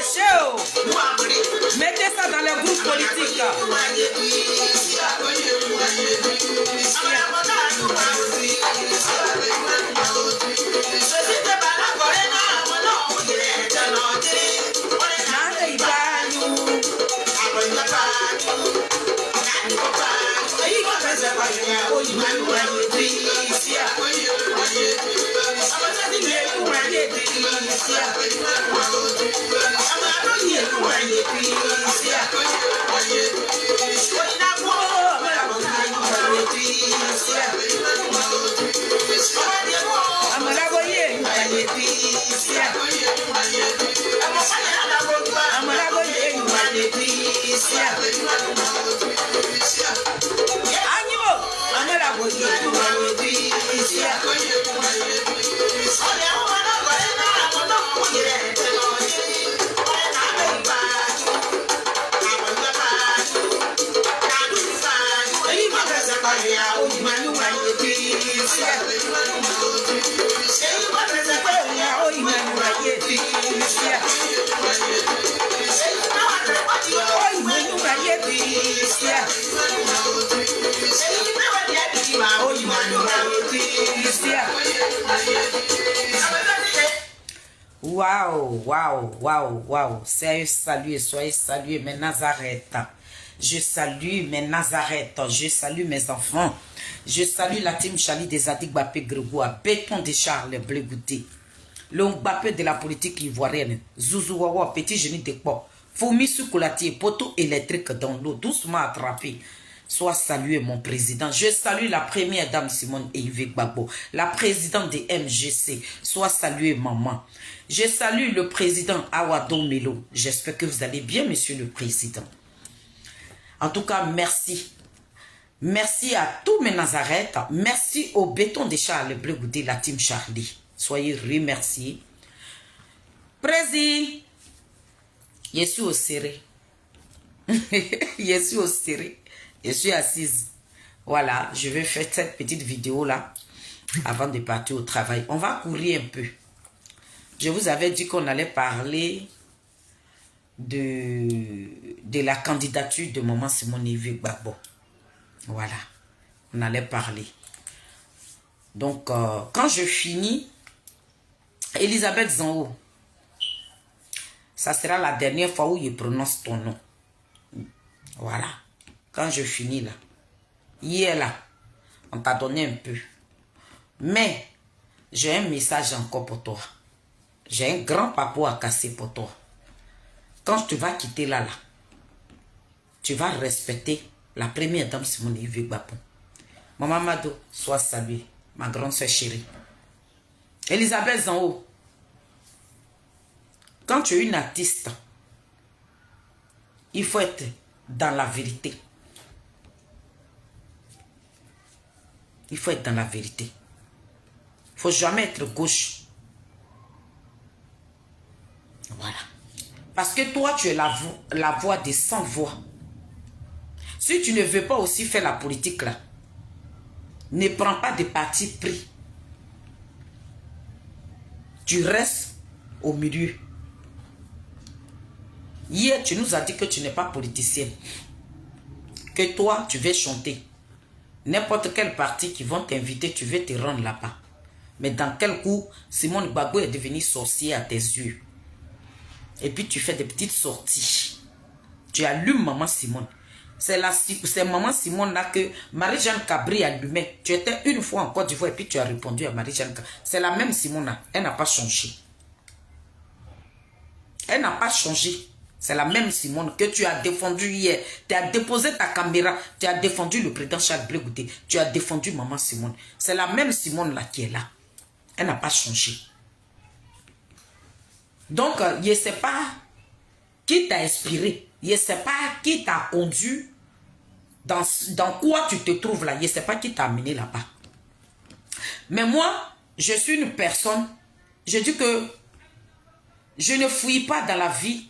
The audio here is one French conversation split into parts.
chaud. Mettez ça dans les groupes politiques. Waouh, waouh, waouh, waouh. Soyez salués, mes Nazareth. Je salue mes Nazareth. Je salue mes enfants. Je salue la team Chali des Adik Bappé Grégoire, Béton de Charles Blégouté, le Mbappé de la politique ivoirienne, Zouzou Wawa, Petit Génie de Port, Foumi Soukoulatier, poteau électrique dans l'eau, doucement attrapé. Sois salué, mon président. Je salue la première dame Simone Eyvé Gbagbo, la présidente des MGC. Sois salué, maman. Je salue le président Awadon Melo. J'espère que vous allez bien, monsieur le président. En tout cas, merci. Merci à tous mes Nazareth. Merci au béton de Charles Blégouté, la team Charlie. Soyez remerciés. Président, je suis au serré. Je suis au serré. Je suis assise. Voilà, je vais faire cette petite vidéo-là avant de partir au travail. On va courir un peu. Je vous avais dit qu'on allait parler de la candidature de maman Simone Eyvé Gbagbo. Voilà, on allait parler. Donc, quand je finis, Elisabeth Zango, ça sera la dernière fois où je prononce ton nom. Voilà. Quand je finis là, hier là, on t'a donné un peu. Mais, j'ai un message encore pour toi. J'ai un grand papo à casser pour toi. Quand tu vas quitter là, tu vas respecter la première dame Simone Eyvé Gbagbo. Maman Mado, sois saluée, ma grande soeur chérie. Elisabeth Zango, quand tu es une artiste, il faut être dans la vérité. Il faut être dans la vérité. Il ne faut jamais être gauche. Voilà. Parce que toi, tu es la voix des sans voix. Si tu ne veux pas aussi faire la politique là, ne prends pas de parti pris. Tu restes au milieu. Hier, tu nous as dit que tu n'es pas politicienne. Que toi, tu veux chanter. N'importe quel parti qui vont t'inviter, tu veux te rendre là-bas. Mais dans quel coup, Simone Gbagbo est devenue sorcière à tes yeux. Et puis tu fais des petites sorties. Tu allumes maman Simone. C'est maman Simone là que Marie-Jeanne Cabri allumait. Tu étais une fois en Côte d'Ivoire et puis tu as répondu à Marie-Jeanne Cabri. C'est la même Simone là. Elle n'a pas changé. Elle n'a pas changé. C'est la même Simone que tu as défendu hier. Tu as déposé ta caméra. Tu as défendu le président Charles Blégouté. Tu as défendu maman Simone. C'est la même Simone là qui est là. Elle n'a pas changé. Donc, je ne sais pas qui t'a inspiré. Je ne sais pas qui t'a conduit. Dans quoi tu te trouves là. Je ne sais pas qui t'a amené là-bas. Mais moi, je suis une personne. Je dis que je ne fouille pas dans la vie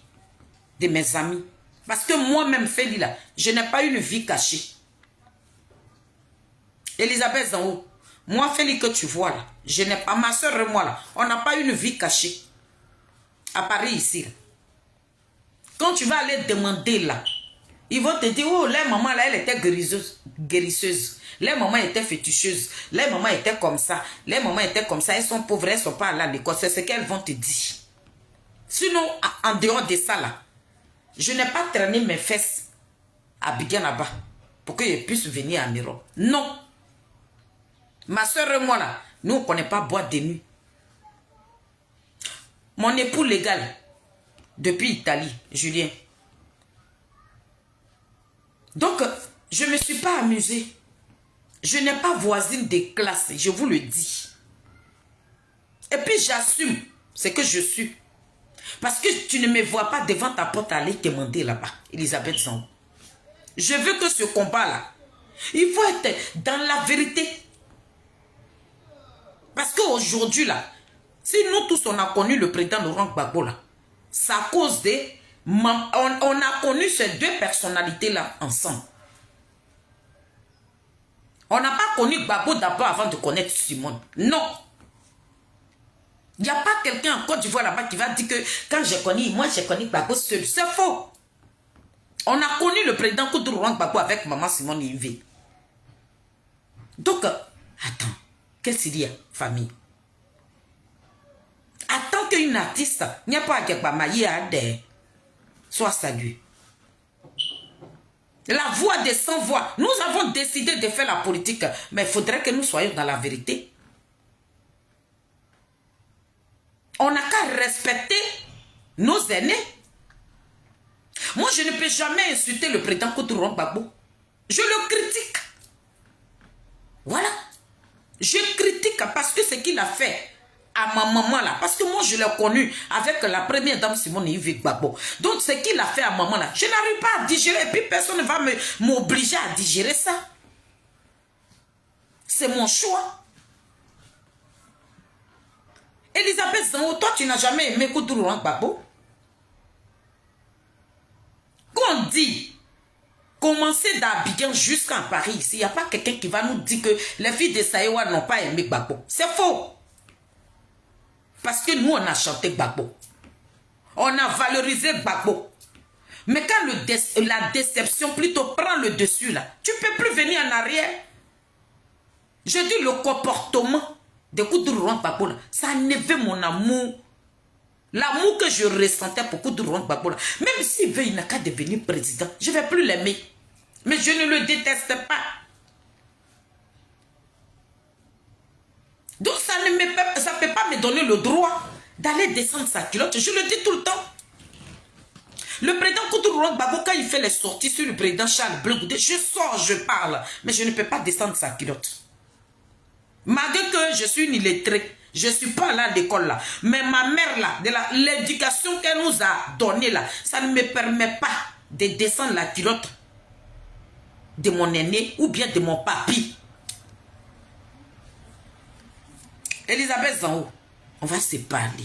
de mes amis. Parce que moi-même, Feli, là, je n'ai pas une vie cachée. Elisabeth Zango, moi, Feli, que tu vois là, je n'ai pas, ma soeur et moi là, on n'a pas une vie cachée. À Paris, ici. Là. Quand tu vas aller demander là, ils vont te dire, oh, les mamans là, elle était guérisseuse. Les mamans étaient féticheuses. Les mamans étaient comme ça. Les mamans étaient comme ça. Elles sont pauvres, elles ne sont pas allées à l'école. C'est ce qu'elles vont te dire. Sinon, en dehors de ça là, je n'ai pas traîné mes fesses à Biguin là-bas pour que je puisse venir à Miro. Non. Ma soeur et moi là, nous on ne connaît pas boîte de nuit. Mon époux légal, depuis Italie, Julien. Donc, je ne me suis pas amusée. Je n'ai pas voisine de classe, je vous le dis. Et puis j'assume ce que je suis. Parce que tu ne me vois pas devant ta porte aller te demander là-bas, Elisabeth Zangou. Je veux que ce combat-là, il faut être dans la vérité. Parce qu'aujourd'hui, là, si nous tous, on a connu le président Laurent Gbagbo, là, c'est à cause de... On a connu ces deux personnalités-là ensemble. On n'a pas connu Gbagbo d'abord avant de connaître Simone. Non. Il n'y a pas quelqu'un en Côte d'Ivoire là-bas qui va dire que quand j'ai connu, moi j'ai connu Gbagbo seul. C'est faux. On a connu le président Laurent Gbagbo avec maman Simone Yves. Donc, attends, qu'est-ce qu'il y a, famille? Attends qu'une artiste, il n'y a pas de soit saluée. La voix des sans voix. Nous avons décidé de faire la politique, mais il faudrait que nous soyons dans la vérité. On n'a qu'à respecter nos aînés. Moi, je ne peux jamais insulter le président Laurent Gbagbo. Je le critique. Voilà. Je critique parce que ce qu'il a fait à ma maman là, parce que moi je l'ai connu avec la première dame Simone Yves Gbagbo. Donc ce qu'il a fait à maman là, je n'arrive pas à digérer et puis personne ne va m'obliger à digérer ça. C'est mon choix. Elisabeth Zangou, toi tu n'as jamais aimé Laurent Gbagbo. Quand on dit commencer d'Abidjan jusqu'en Paris ici, il n'y a pas quelqu'un qui va nous dire que les filles de Saïwa n'ont pas aimé Gbagbo. C'est faux. Parce que nous, on a chanté Gbagbo. On a valorisé Gbagbo. Mais quand la déception plutôt prend le dessus, là, tu ne peux plus venir en arrière. Je dis le comportement de Laurent Gbagbo, là, ça a enlevé mon amour. L'amour que je ressentais pour Laurent Gbagbo, là. Même s'il veut, il n'a qu'à devenir président. Je ne vais plus l'aimer. Mais je ne le déteste pas. Donc ça ne peut pas me donner le droit d'aller descendre sa culotte. Je le dis tout le temps. Le président Laurent Gbagbo, quand il fait les sorties sur le président Charles Blé Goudé, je sors, je parle, mais je ne peux pas descendre sa culotte. Malgré que je suis une illettrée, je ne suis pas là à l'école là, mais ma mère là, l'éducation qu'elle nous a donnée là, ça ne me permet pas de descendre la culotte de mon aîné ou bien de mon papy. Elisabeth Zangou, on va se parler.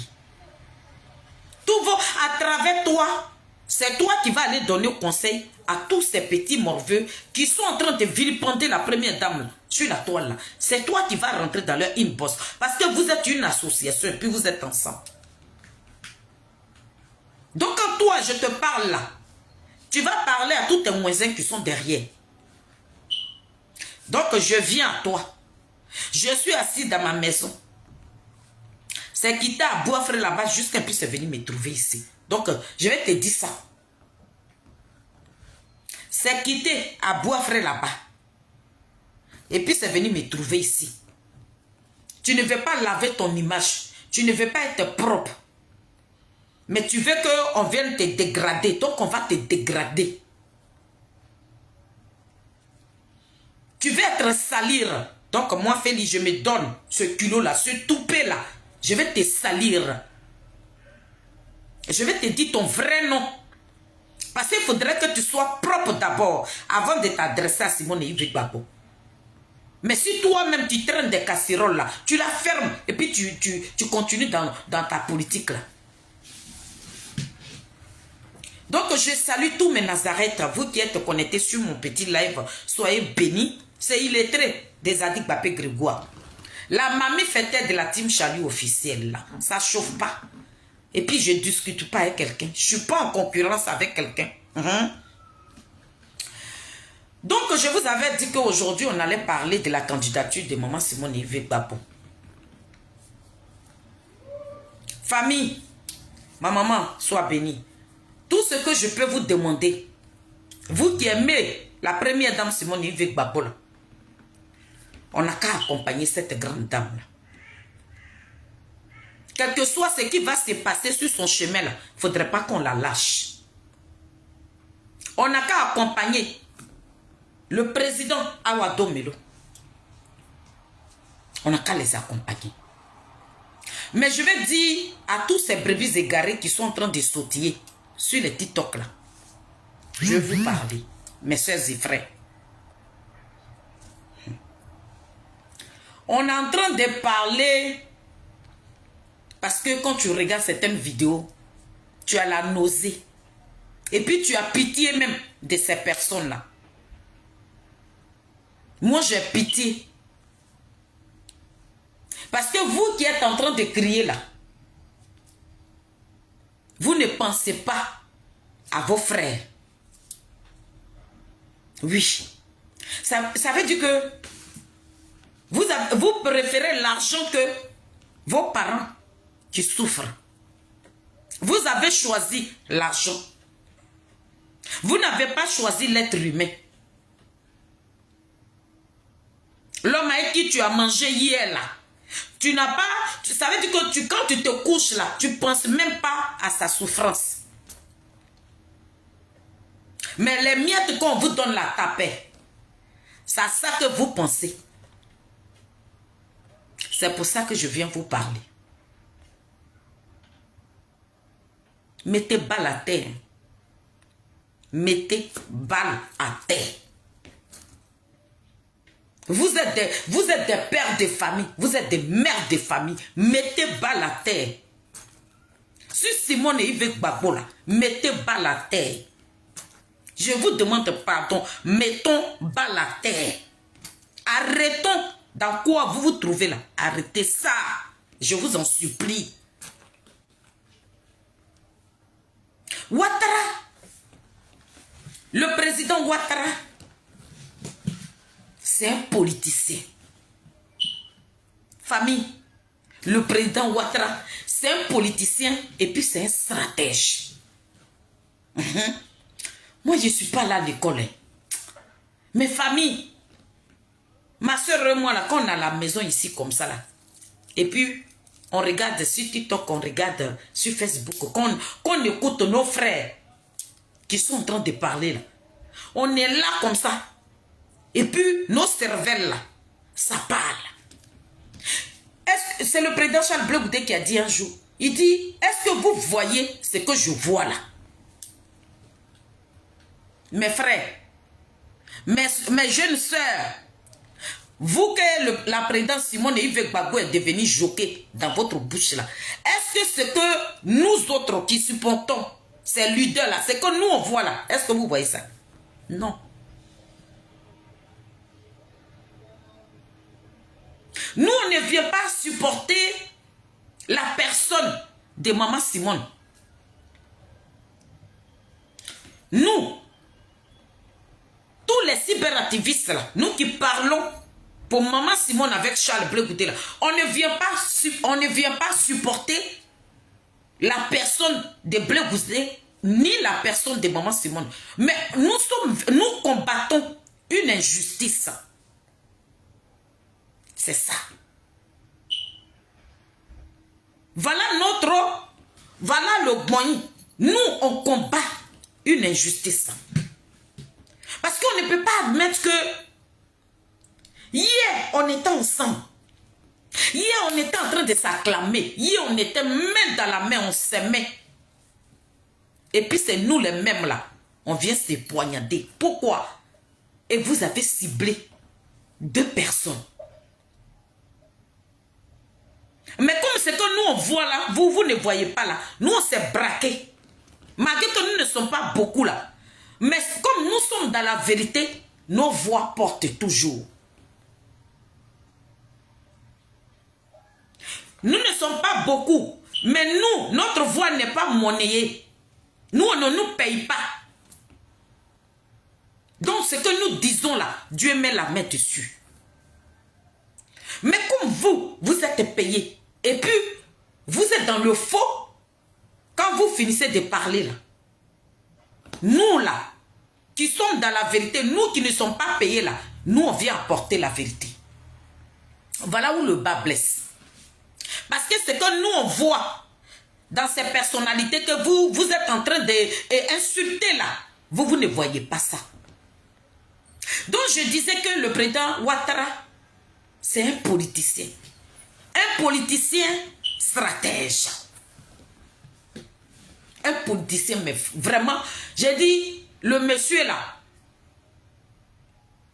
Tout va à travers toi. C'est toi qui vas aller donner conseil à tous ces petits morveux qui sont en train de vilipender la première dame là, sur la toile là. C'est toi qui vas rentrer dans leur inbox. Parce que vous êtes une association et puis vous êtes ensemble. Donc quand toi je te parle là, tu vas parler à tous tes voisins qui sont derrière. Donc je viens à toi. Je suis assis dans ma maison. C'est quitté à Bois-Frère là-bas jusqu'à puisse venir me trouver ici. Donc, je vais te dire ça. C'est quitté à Bois-Frère là-bas. Et puis c'est venu me trouver ici. Tu ne veux pas laver ton image. Tu ne veux pas être propre. Mais tu veux qu'on vienne te dégrader. Donc, on va te dégrader. Tu veux être salir. Donc, moi, Félix, je me donne ce culot-là, ce toupet-là. Je vais te salir. Je vais te dire ton vrai nom. Parce qu'il faudrait que tu sois propre d'abord avant de t'adresser à Simone Yves Gbagbo. Mais si toi-même tu traînes des casseroles là, tu la fermes et puis tu continues dans ta politique là. Donc je salue tous mes Nazareth, vous qui êtes connectés sur mon petit live. Soyez bénis. C'est illettré des Adik Bapé Grégoire. La mamie fêtait de la team Chalut officielle là. Ça chauffe pas. Et puis, je ne discute pas avec quelqu'un. Je ne suis pas en concurrence avec quelqu'un. Donc, je vous avais dit qu'aujourd'hui, on allait parler de la candidature de maman Simone Yves Gbagbo. Famille, ma maman, soit bénie. Tout ce que je peux vous demander, vous qui aimez la première dame Simone Yves Gbagbo, on n'a qu'à accompagner cette grande dame-là. Quel que soit ce qui va se passer sur son chemin, il ne faudrait pas qu'on la lâche. On n'a qu'à accompagner le président Awado Melo. On n'a qu'à les accompagner. Mais je vais dire à tous ces brebis égarés qui sont en train de sautiller sur les TikTok là. Je vais vous parler, mes soeurs et frères. On est en train de parler parce que quand tu regardes certaines vidéos, tu as la nausée. Et puis tu as pitié même de ces personnes-là. Moi, j'ai pitié. Parce que vous qui êtes en train de crier là, vous ne pensez pas à vos frères. Oui. Ça veut dire que vous préférez l'argent que vos parents qui souffrent. Vous avez choisi l'argent. Vous n'avez pas choisi l'être humain. L'homme avec qui tu as mangé hier là, tu n'as pas, ça veut dire que quand tu te couches là, tu ne penses même pas à sa souffrance. Mais les miettes qu'on vous donne la tapée, c'est à ça que vous pensez. C'est pour ça que je viens vous parler. Mettez balle à terre. Mettez balle à terre. Vous êtes des pères de famille. Vous êtes des mères de famille. Mettez balle à terre. Sur Simone Yves Gbagbo là, mettez balle à terre. Je vous demande pardon. Mettons balle à terre. Arrêtons dans quoi vous vous trouvez là. Arrêtez ça. Je vous en supplie. Ouattara. Le président Ouattara. C'est un politicien. Famille, le président Ouattara, c'est un politicien et puis c'est un stratège. Moi, je ne suis pas là à l'école. Mais famille, ma soeur et moi, là, quand on a la maison ici comme ça, là, et puis on regarde sur TikTok, on regarde sur Facebook, qu'on écoute nos frères qui sont en train de parler, là. On est là comme ça. Et puis, nos cervelles, là, ça parle. C'est le président Charles Blé Goudé qui a dit un jour, il dit, est-ce que vous voyez ce que je vois là? Mes frères, mes jeunes sœurs, vous que la présidente Simone Yves Gbagbo est devenue joquée dans votre bouche là, est-ce que ce que nous autres qui supportons ces leaders là, c'est que nous on voit là, est-ce que vous voyez ça? Non. Nous, on ne vient pas supporter la personne de maman Simone. Nous, tous les cyberactivistes là, nous qui parlons pour maman Simone avec Charles Blé Goudé là, on ne vient pas supporter la personne de Blé Goudé ni la personne de maman Simone. Mais nous combattons une injustice. C'est ça. Voilà le moyen. Nous, on combat une injustice. Parce qu'on ne peut pas admettre que hier, on était ensemble. Hier, on était en train de s'acclamer. Hier, on était main dans la main, on s'aimait. Et puis, c'est nous les mêmes là. On vient se poignarder. Pourquoi? Et vous avez ciblé 2 personnes. Mais comme c'est que nous on voit là, vous ne voyez pas là, nous on s'est braqués. Malgré que nous ne sommes pas beaucoup là. Mais comme nous sommes dans la vérité, nos voix portent toujours. Nous ne sommes pas beaucoup. Mais nous, notre voix n'est pas monnayée. Nous, on ne nous paye pas. Donc, ce que nous disons là, Dieu met la main dessus. Mais comme vous, vous êtes payé, et puis, vous êtes dans le faux, quand vous finissez de parler là, nous là, qui sommes dans la vérité, nous qui ne sommes pas payés là, nous on vient apporter la vérité. Voilà où le bas blesse. Parce que c'est que nous on voit dans ces personnalités que vous êtes en train d'insulter là, vous ne voyez pas ça. Donc je disais que le président Ouattara, c'est un politicien. Un politicien stratège. Un politicien, mais vraiment, j'ai dit, le monsieur là,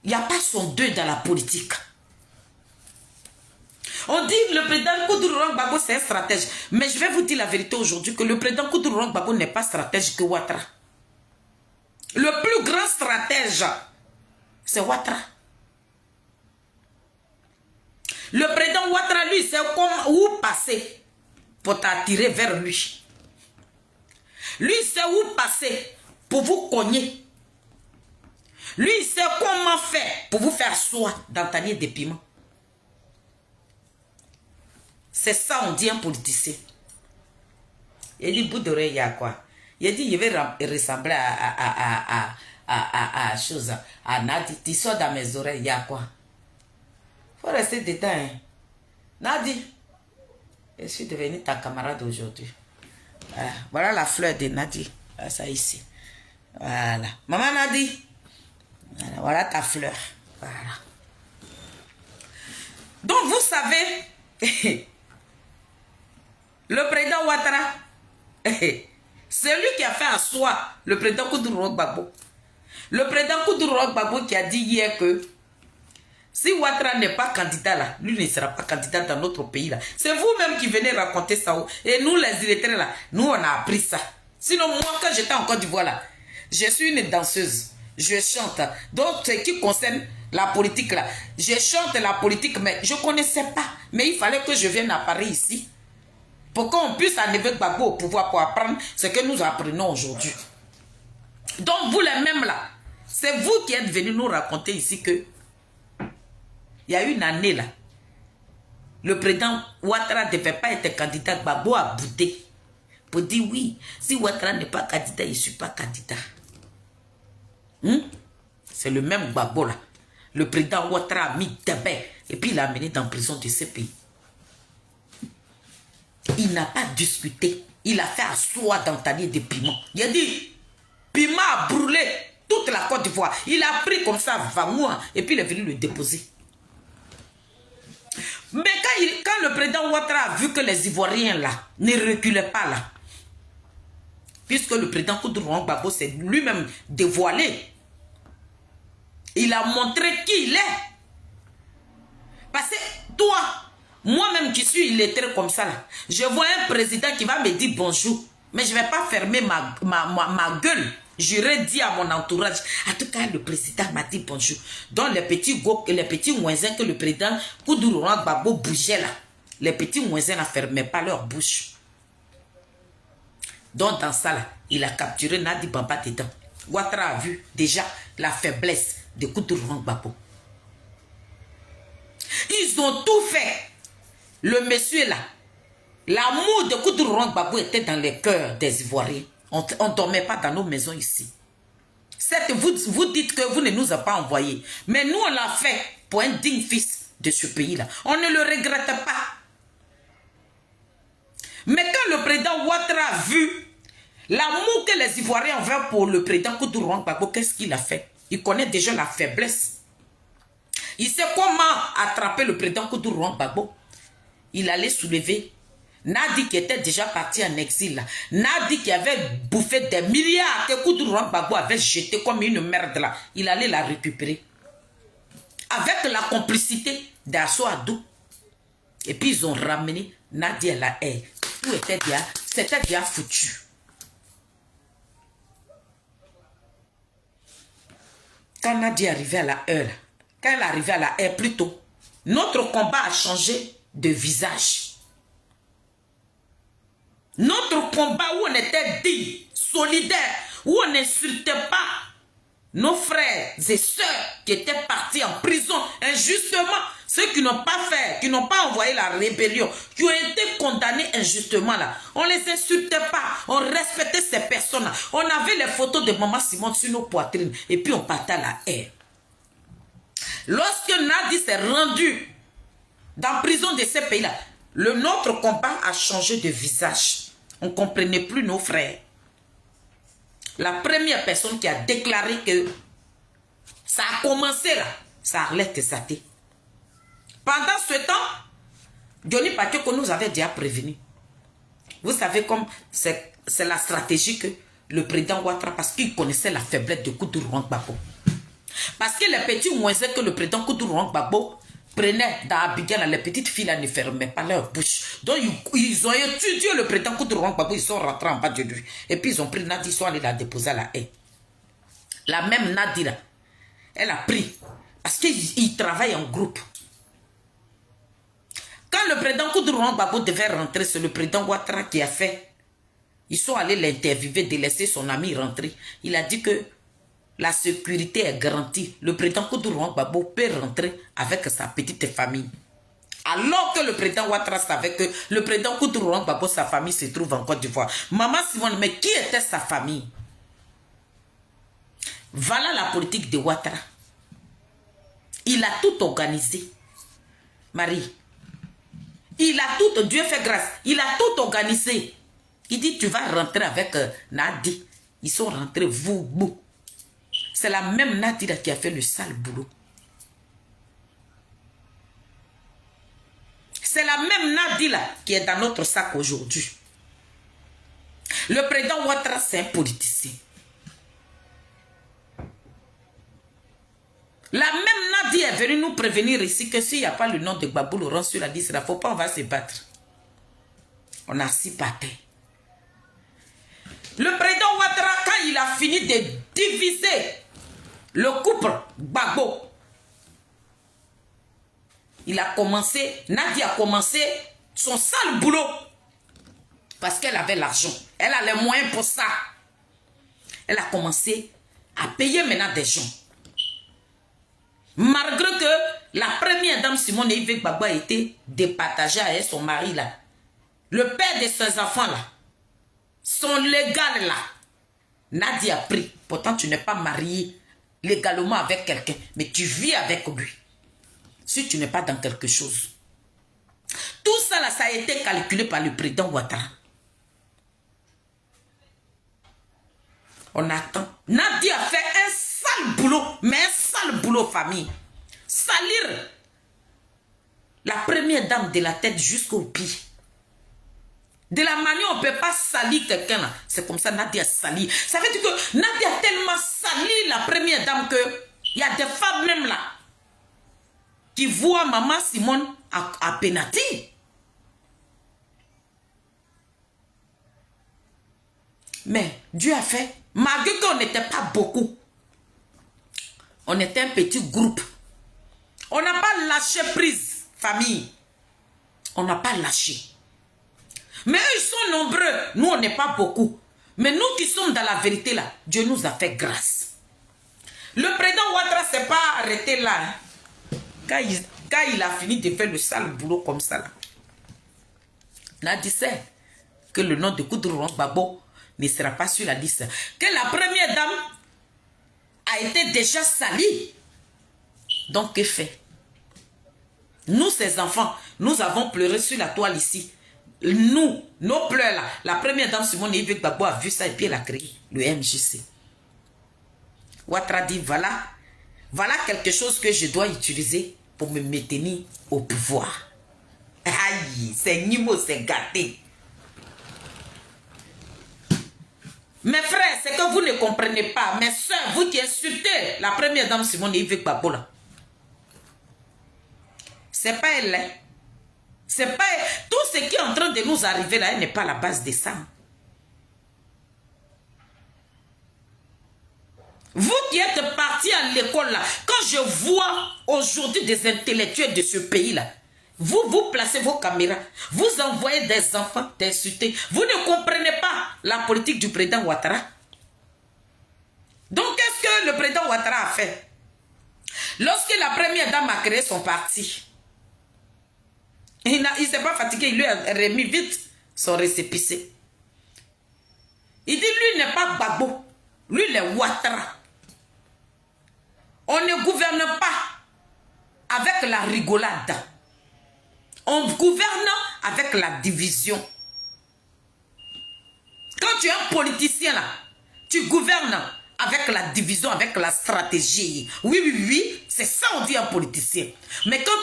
il n'y a pas son deux dans la politique. On dit le président Koudougou Gbagbo c'est un stratège. Mais je vais vous dire la vérité aujourd'hui que le président Koudougou Gbagbo n'est pas stratège que Ouattara. Le plus grand stratège, c'est Ouattara. Le président Ouattara, lui, c'est où passer pour t'attirer vers lui. Lui, c'est où passer pour vous cogner. Lui, c'est comment faire pour vous faire soie dans ta nier des piments. C'est ça, on dit un politicien. Il dit, bout d'oreille, il y a quoi? Il dit, je vais ressembler à chose, à Nadi. Tu sors dans mes oreilles, il y a quoi? Il faut rester dedans. Hein. Nadi, je suis devenue ta camarade aujourd'hui. Voilà la fleur de Nadi. Ça ici. Voilà. Maman Nadi. Voilà ta fleur. Voilà. Donc vous savez, le président Ouattara, c'est lui qui a fait asseoir le président Koudougou Gbagbo. Le président Koudougou Gbagbo qui a dit hier que si Ouattara n'est pas candidat là, lui ne sera pas candidat dans notre pays là. C'est vous-même qui venez raconter ça. Et nous les illettrés là, nous on a appris ça. Sinon moi quand j'étais en Côte d'Ivoire là, je suis une danseuse. Je chante. Donc ce qui concerne la politique là, je chante la politique mais je ne connaissais pas. Mais il fallait que je vienne à Paris ici. Pour qu'on puisse enlever Gbagbo au pouvoir pour apprendre ce que nous apprenons aujourd'hui. Donc vous les mêmes là, c'est vous qui êtes venus nous raconter ici que il y a une année là, le président Ouattara ne devait pas être candidat. Gbagbo a boudé pour dire oui, si Ouattara n'est pas candidat, je ne suis pas candidat. C'est le même Gbagbo là. Le président Ouattara a mis des bains et puis il l'a amené dans la prison de ce pays. Il n'a pas discuté. Il a fait asseoir dans tanier de piment. Il a dit, piment a brûlé toute la Côte d'Ivoire. Il a pris comme ça, Vamoua, et puis il est venu le déposer. Mais quand le président Ouattara a vu que les Ivoiriens là ne reculaient pas là, puisque le président Koudougou Gbagbo s'est lui-même dévoilé, il a montré qui il est. Parce que toi, moi-même qui suis illettré comme ça là, je vois un président qui va me dire bonjour, mais je ne vais pas fermer ma gueule. J'aurais dit à mon entourage, en tout cas le président m'a dit bonjour. Donc les petits moisins que le président Koudougou Gbagbo bougeait là, les petits moisins ne fermaient pas leur bouche. Donc dans ça là, il a capturé Nadi Baba dedans. Ouattara a vu déjà la faiblesse de Koudougou Gbagbo. Ils ont tout fait. Le monsieur là, l'amour de Koudougou Gbagbo était dans les cœurs des Ivoiriens. On ne dormait pas dans nos maisons ici. Certes, vous dites que vous ne nous avez pas envoyés. Mais nous, on l'a fait pour un digne fils de ce pays-là. On ne le regrette pas. Mais quand le président Ouattara a vu l'amour que les Ivoiriens avaient pour le président Koudougou Gbagbo, qu'est-ce qu'il a fait? Il connaît déjà la faiblesse. Il sait comment attraper le président Koudougou Gbagbo. Il allait soulever Nadi qui était déjà parti en exil. Nadi qui avait bouffé des milliards que Koudougou Gbagbo avait jeté comme une merde là. Il allait la récupérer. Avec la complicité d'Asso Adou. Et puis ils ont ramené Nadi à la haie. Tout était déjà, c'était déjà foutu. Quand Nadi est arrivé à la haie, quand elle est arrivée à la haie plutôt, notre combat a changé de visage. Notre combat où on était digne, solidaire, où on n'insultait pas nos frères et sœurs qui étaient partis en prison injustement, ceux qui n'ont pas fait, qui n'ont pas envoyé la rébellion, qui ont été condamnés injustement là. On les insultait pas, on respectait ces personnes-là. On avait les photos de Maman Simone sur nos poitrines et puis on partait à la haie. Lorsque Nadi s'est rendu dans la prison de ces pays-là, notre combat a changé de visage. On ne comprenait plus nos frères. La première personne qui a déclaré que ça a commencé là, c'est Arlette Saté. Pendant ce temps, Johnny Pacheco nous avait déjà prévenu. Vous savez comme c'est la stratégie que le président Ouattara, parce qu'il connaissait la faiblesse de Koudou Rwanda-Gbagbo. Parce que les petits moisés que le président Koudou Rwanda-Gbagbo prenait dans Abidjan, les petites filles là ne fermaient pas leur bouche. Donc ils ont étudié le président Koudou Rwanda-Gbagbo, ils sont rentrés en bas de lui. Et puis ils ont pris Nadi, ils sont allés la déposer à la haie. La même Nadi là, elle a pris. Parce qu'ils travaillent en groupe. Quand le président Koudou Rwanda-Gbagbo devait rentrer, c'est le président Ouattara qui a fait. Ils sont allés l'interviewer, délaisser son ami rentrer. Il a dit que la sécurité est garantie. Le président Koudou Rwanda-Gbagbo peut rentrer avec sa petite famille. Alors que le président Ouattara savait que le président Koudou Rwanda-Gbagbo, sa famille se trouve en Côte d'Ivoire. Maman Simone, mais qui était sa famille? Voilà la politique de Ouattara. Il a tout organisé. Marie. Il a tout, Dieu fait grâce, il a tout organisé. Il dit, tu vas rentrer avec Nadi. Ils sont rentrés, vous. C'est la même Nadi qui a fait le sale boulot. C'est la même Nadi qui est dans notre sac aujourd'hui. Le président Ouattara, c'est un politicien. La même Nadi est venue nous prévenir ici que s'il n'y a pas le nom de Gbagbo Laurent sur la liste, il ne faut pas, on va se battre. On a assis par terre. Le président Ouattara, quand il a fini de diviser le couple Gbagbo, il a commencé, Nadi a commencé son sale boulot. Parce qu'elle avait l'argent. Elle a les moyens pour ça. Elle a commencé à payer maintenant des gens. Malgré que la première dame Simone Yves Gbagbo a été départagée avec son mari là. Le père de ses enfants là. Son légal là. Nadi a pris. Pourtant tu n'es pas marié légalement avec quelqu'un. Mais tu vis avec lui. Si tu n'es pas dans quelque chose. Tout ça là, ça a été calculé par le président Ouattara. On attend. Nadi a fait un sale boulot, mais un sale boulot famille. Salir la première dame de la tête jusqu'au pied. De la manière on ne peut pas salir quelqu'un là. C'est comme ça Nadi a sali. Ça veut dire que Nadi a tellement sali la première dame que il y a des femmes même là qui voient Maman Simone à Penati. Mais Dieu a fait, malgré qu'on n'était pas beaucoup, on était un petit groupe. On n'a pas lâché prise, famille. On n'a pas lâché. Mais eux, ils sont nombreux. Nous, on n'est pas beaucoup. Mais nous qui sommes dans la vérité là, Dieu nous a fait grâce. Le président Ouattara ne s'est pas arrêté là. Hein. Quand il a fini de faire le sale boulot comme ça là, Nadi sait que le nom de Koudou Rwanda-Gbagbo ne sera pas sur la liste. Que la première dame a été déjà salie. Donc, que fait? Nous, ces enfants, nous avons pleuré sur la toile ici. Nous, nos pleurs là. La première dame Simone Yves Gbagbo a vu ça et puis elle a créé le MJC. Ouattara dit, voilà quelque chose que je dois utiliser pour me maintenir au pouvoir. Aïe, c'est Nimo, c'est gâté. Mes frères, c'est que vous ne comprenez pas. Mes soeurs, vous qui insultez la première dame Simone Yves Gbagbo là. C'est pas elle. Hein? C'est pas elle. Tout ce qui est en train de nous arriver là, elle n'est pas la base de ça. Vous qui êtes partis à l'école là, quand je vois aujourd'hui des intellectuels de ce pays là, Vous placez vos caméras, vous envoyez des enfants t'insulter. Vous ne comprenez pas la politique du président Ouattara. Donc, qu'est-ce que le président Ouattara a fait? Lorsque la première dame a créé son parti, il ne s'est pas fatigué, il lui a remis vite son récépissé. Il dit, lui n'est pas Gbagbo, lui il est Ouattara. On ne gouverne pas avec la rigolade. On gouverne avec la division. Quand tu es un politicien là, tu gouvernes avec la division, avec la stratégie. Oui, c'est ça on dit un politicien. Mais quand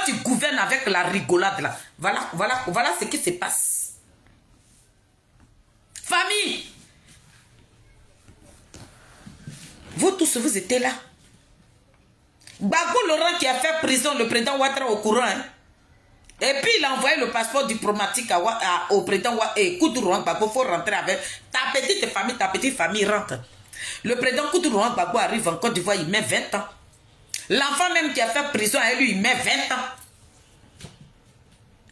tu gouvernes avec la rigolade là, voilà ce qui se passe. Famille, vous tous, vous étiez là. Gbagbo Laurent qui a fait prison le président Ouattara au courant. Hein? Et puis il a envoyé le passeport diplomatique au président Koutourou Gbagbo. Il faut rentrer avec ta petite famille rentre. Le président Koutourou Gbagbo arrive en Côte d'Ivoire, il met 20 ans. L'enfant même qui a fait prison à lui, il met 20 ans.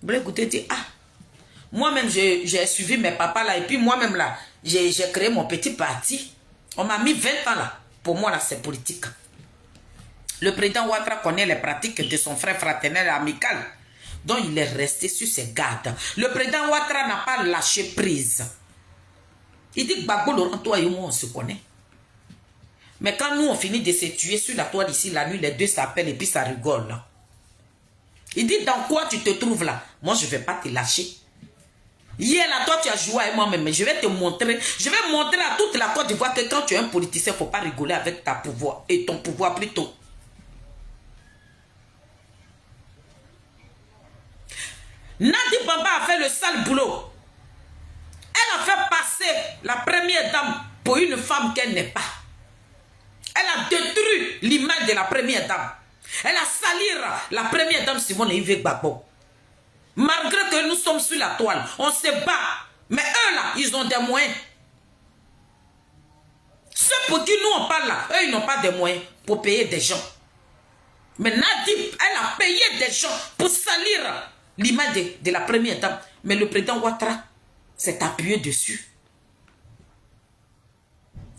Vous écoutez, dit, ah, moi-même j'ai suivi mes papas là, et puis moi-même là, j'ai créé mon petit parti. On m'a mis 20 ans là. Pour moi là, c'est politique. Le président Ouattara connaît les pratiques de son frère fraternel et amical. Donc il est resté sur ses gardes. Le président Ouattara n'a pas lâché prise. Il dit Gbagbo Laurent, toi et moi on se connaît. Mais quand nous on finit de se tuer sur la toile ici, la nuit, les deux s'appellent et puis ça rigole. Là. Il dit dans quoi tu te trouves là? Moi je ne vais pas te lâcher. Hier là, toi tu as joué avec moi-même, mais je vais te montrer. Je vais montrer à toute la Côte d'Ivoire que quand tu es un politicien, il ne faut pas rigoler avec ta pouvoir et ton pouvoir plutôt. Nadi Bamba a fait le sale boulot. Elle a fait passer la première dame pour une femme qu'elle n'est pas. Elle a détruit l'image de la première dame. Elle a sali la première dame Simone Yves Gbagbo. Malgré que nous sommes sur la toile, on se bat. Mais eux là, ils ont des moyens. Ceux pour qui nous on parle là, eux ils n'ont pas de moyens pour payer des gens. Mais Nadi, elle a payé des gens pour salir l'image de la première dame. Mais le président Ouattara s'est appuyé dessus.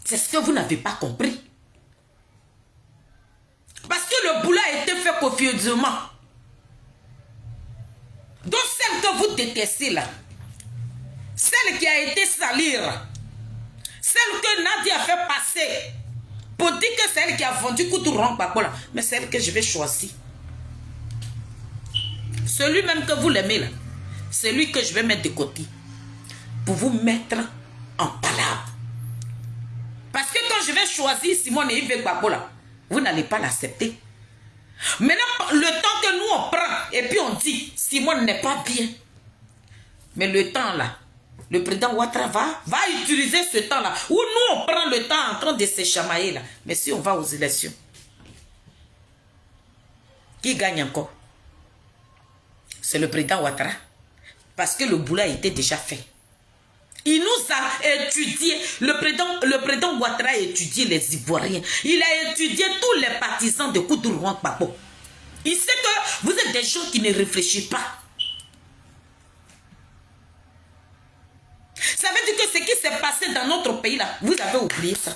C'est ce que vous n'avez pas compris. Parce que le boulot a été fait copieusement. Donc celle que vous détestez là, celle qui a été salir, celle que Nadi a fait passer, pour dire que c'est elle qui a vendu Koutourou Gbagbo là, mais celle que je vais choisir. Celui même que vous l'aimez là, c'est lui que je vais mettre de côté pour vous mettre en palabre. Parce que quand je vais choisir Simone Yves Gbagbo là, vous n'allez pas l'accepter. Maintenant, le temps que nous on prend et puis on dit Simone n'est pas bien. Mais le temps là, le président Ouattara va utiliser ce temps là où nous on prend le temps en train de se chamailler là. Mais si on va aux élections, qui gagne encore? C'est le président Ouattara. Parce que le boulot a été déjà fait. Il nous a étudié, le président Ouattara a étudié les Ivoiriens. Il a étudié tous les partisans de Koutourou Gbagbo. Il sait que vous êtes des gens qui ne réfléchissent pas. Ça veut dire que ce qui s'est passé dans notre pays là, vous avez oublié ça.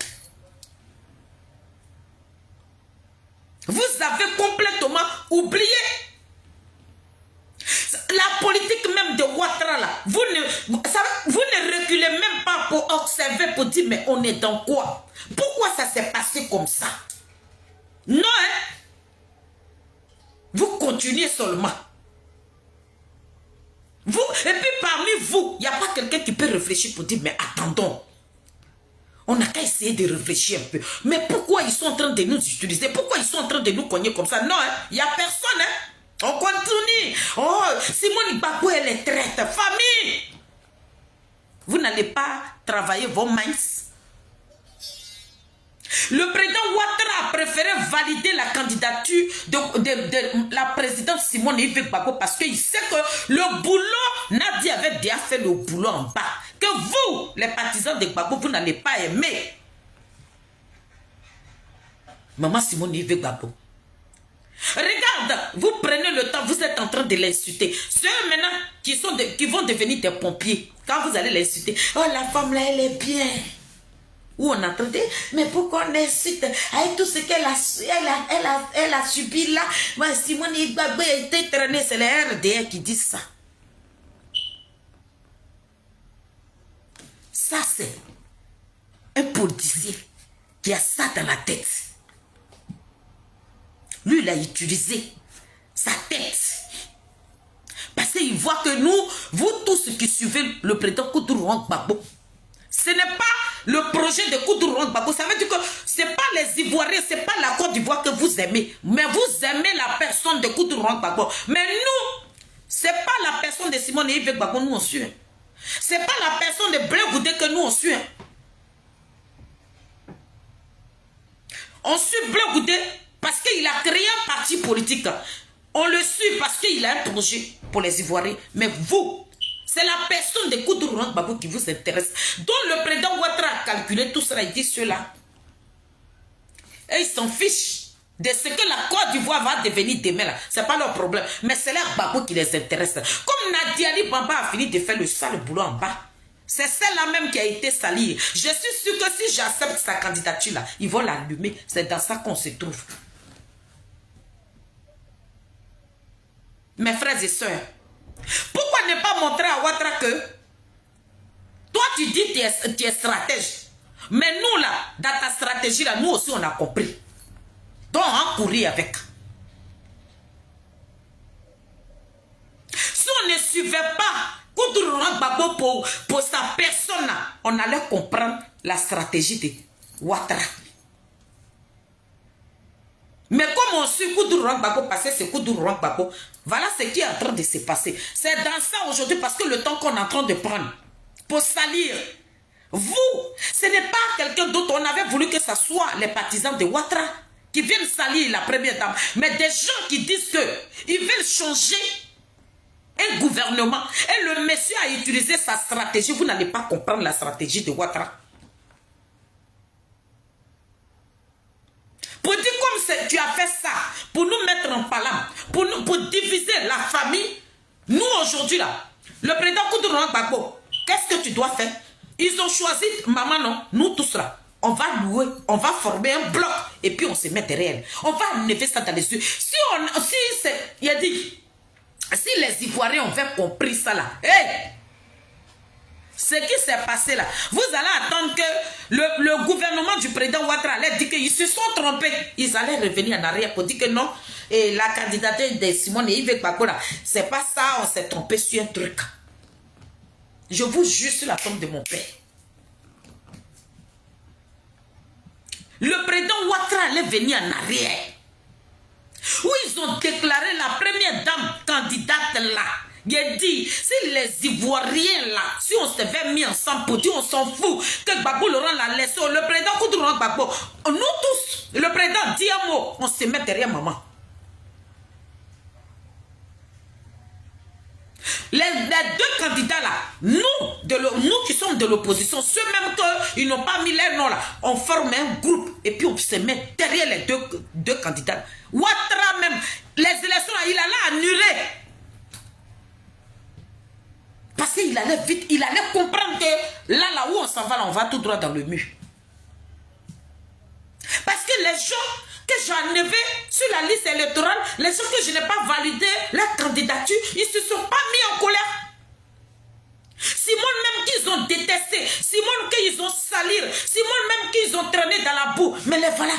Vous avez complètement oublié. La politique même de Ouattara là, vous ne reculez même pas pour observer, pour dire mais on est dans quoi? Pourquoi ça s'est passé comme ça? Non, hein? Vous continuez seulement. Vous, et puis parmi vous, il n'y a pas quelqu'un qui peut réfléchir pour dire mais attendons. On n'a qu'à essayer de réfléchir un peu. Mais pourquoi ils sont en train de nous utiliser? Pourquoi ils sont en train de nous cogner comme ça? Non, hein? Il n'y a personne, hein? On continue. Oh, Simone Gbagbo, elle est traite. Famille. Vous n'allez pas travailler vos minds. Le président Ouattara a préféré valider la candidature de la présidente Simone Yves Gbagbo parce qu'il sait que le boulot, Nadi avait déjà fait le boulot en bas. Que vous, les partisans de Gbagbo, vous n'allez pas aimer. Maman Simone Yves Gbagbo. Regarde, vous prenez le temps, vous êtes en train de l'insulter. Ceux maintenant qui vont devenir des pompiers, quand vous allez l'insulter, oh la femme là, elle est bien. Ou on entend dire, mais pourquoi on insulte avec tout ce qu'elle a subi là. Moi, Simone Igbagbe a été traîné, c'est les RDR qui disent ça. Ça, c'est un politicien qui a ça dans la tête. Lui, il a utilisé sa tête. Parce qu'il voit que nous, vous tous qui suivez le président Koudougou Gbagbo, ce n'est pas le projet de Koudougou Gbagbo. Ça veut dire que ce n'est pas les Ivoiriens, ce n'est pas la Côte d'Ivoire que vous aimez. Mais vous aimez la personne de Koudougou Gbagbo. Mais nous, ce n'est pas la personne de Simone Yves Gbagbo, nous on suit. Ce n'est pas la personne de Blé Goudé que nous on suit. On suit Blé Goudé parce qu'il a créé un parti politique. On le suit parce qu'il a un projet pour les Ivoiriens. Mais vous, c'est la personne de Koudougou Gbagbo qui vous intéresse. Donc le président Ouattara a calculé tout cela, il dit cela. Et ils s'en fichent de ce que la Côte d'Ivoire va devenir demain. Ce n'est pas leur problème. Mais c'est leur Gbagbo qui les intéresse. Comme Nadiali Bamba a fini de faire le sale boulot en bas. C'est celle-là même qui a été salie. Je suis sûr que si j'accepte sa candidature-là, ils vont l'allumer. C'est dans ça qu'on se trouve. Mes frères et sœurs, pourquoi ne pas montrer à Ouattara que toi tu dis que tu es stratège, mais nous là, dans ta stratégie là, nous aussi on a compris. Donc on courir avec. Si on ne suivait pas Koudougou Gbagbo pour sa personne là, on allait comprendre la stratégie de Ouattara. Mais comme on suit Koudougou Gbagbo, parce que c'est Koudougou Gbagbo, voilà ce qui est en train de se passer. C'est dans ça aujourd'hui, parce que le temps qu'on est en train de prendre pour salir, vous, ce n'est pas quelqu'un d'autre. On avait voulu que ce soit les partisans de Ouattara qui viennent salir la première dame. Mais des gens qui disent qu'ils veulent changer un gouvernement. Et le monsieur a utilisé sa stratégie. Vous n'allez pas comprendre la stratégie de Ouattara. Pour dire comme tu as fait ça, pour nous mettre en palabre, pour diviser la famille, nous aujourd'hui là, le président Koudougou Gbagbo, qu'est-ce que tu dois faire? Ils ont choisi, maman non, nous tous là, on va louer, on va former un bloc et puis on se met derrière elle. On va enlever ça dans les yeux. Il a dit, si les Ivoiriens ont compris ça là, hey! Ce qui s'est passé là, vous allez attendre que le gouvernement du président Ouattara allait dire qu'ils se sont trompés. Ils allaient revenir en arrière pour dire que non, et la candidature de Simone Yves Gbagbo là, c'est pas ça, on s'est trompé sur un truc. Je vous jure sur la tombe de mon père. Le président Ouattara allait venir en arrière. Où ils ont déclaré la première dame candidate là. Il dit, si les Ivoiriens là, si on s'était mis ensemble pour dire on s'en fout, que Gbagbo Laurent l'a laissé, le président Koudougou Gbagbo, nous tous, le président dit un mot, on se met derrière maman. Les deux candidats là, nous qui sommes de l'opposition, ceux même qu'ils n'ont pas mis leur nom là, on forme un groupe et puis on se met derrière les deux candidats. Ouattara même, les élections là, il allait annuler. Parce qu'il allait vite, il allait comprendre que là où on s'en va, là, on va tout droit dans le mur. Parce que les gens que j'ai enlevés sur la liste électorale, les gens que je n'ai pas validé leur candidature, ils ne se sont pas mis en colère. Simone même qu'ils ont détesté, Simone qu'ils ont salir, Simone même qu'ils ont traîné dans la boue. Mais les voilà.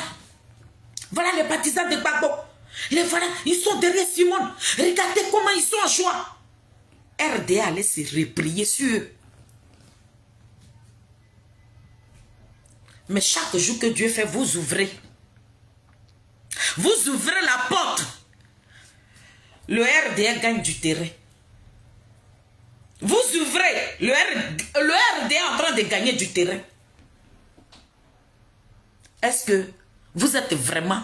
Voilà les partisans de Gbagbo. Les voilà, ils sont derrière Simone. Regardez comment ils sont en joie. RDA allait se replier sur eux. Mais chaque jour que Dieu fait, vous ouvrez. Vous ouvrez la porte. Le RDA gagne du terrain. Vous ouvrez. Le RDA est en train de gagner du terrain. Est-ce que vous êtes vraiment...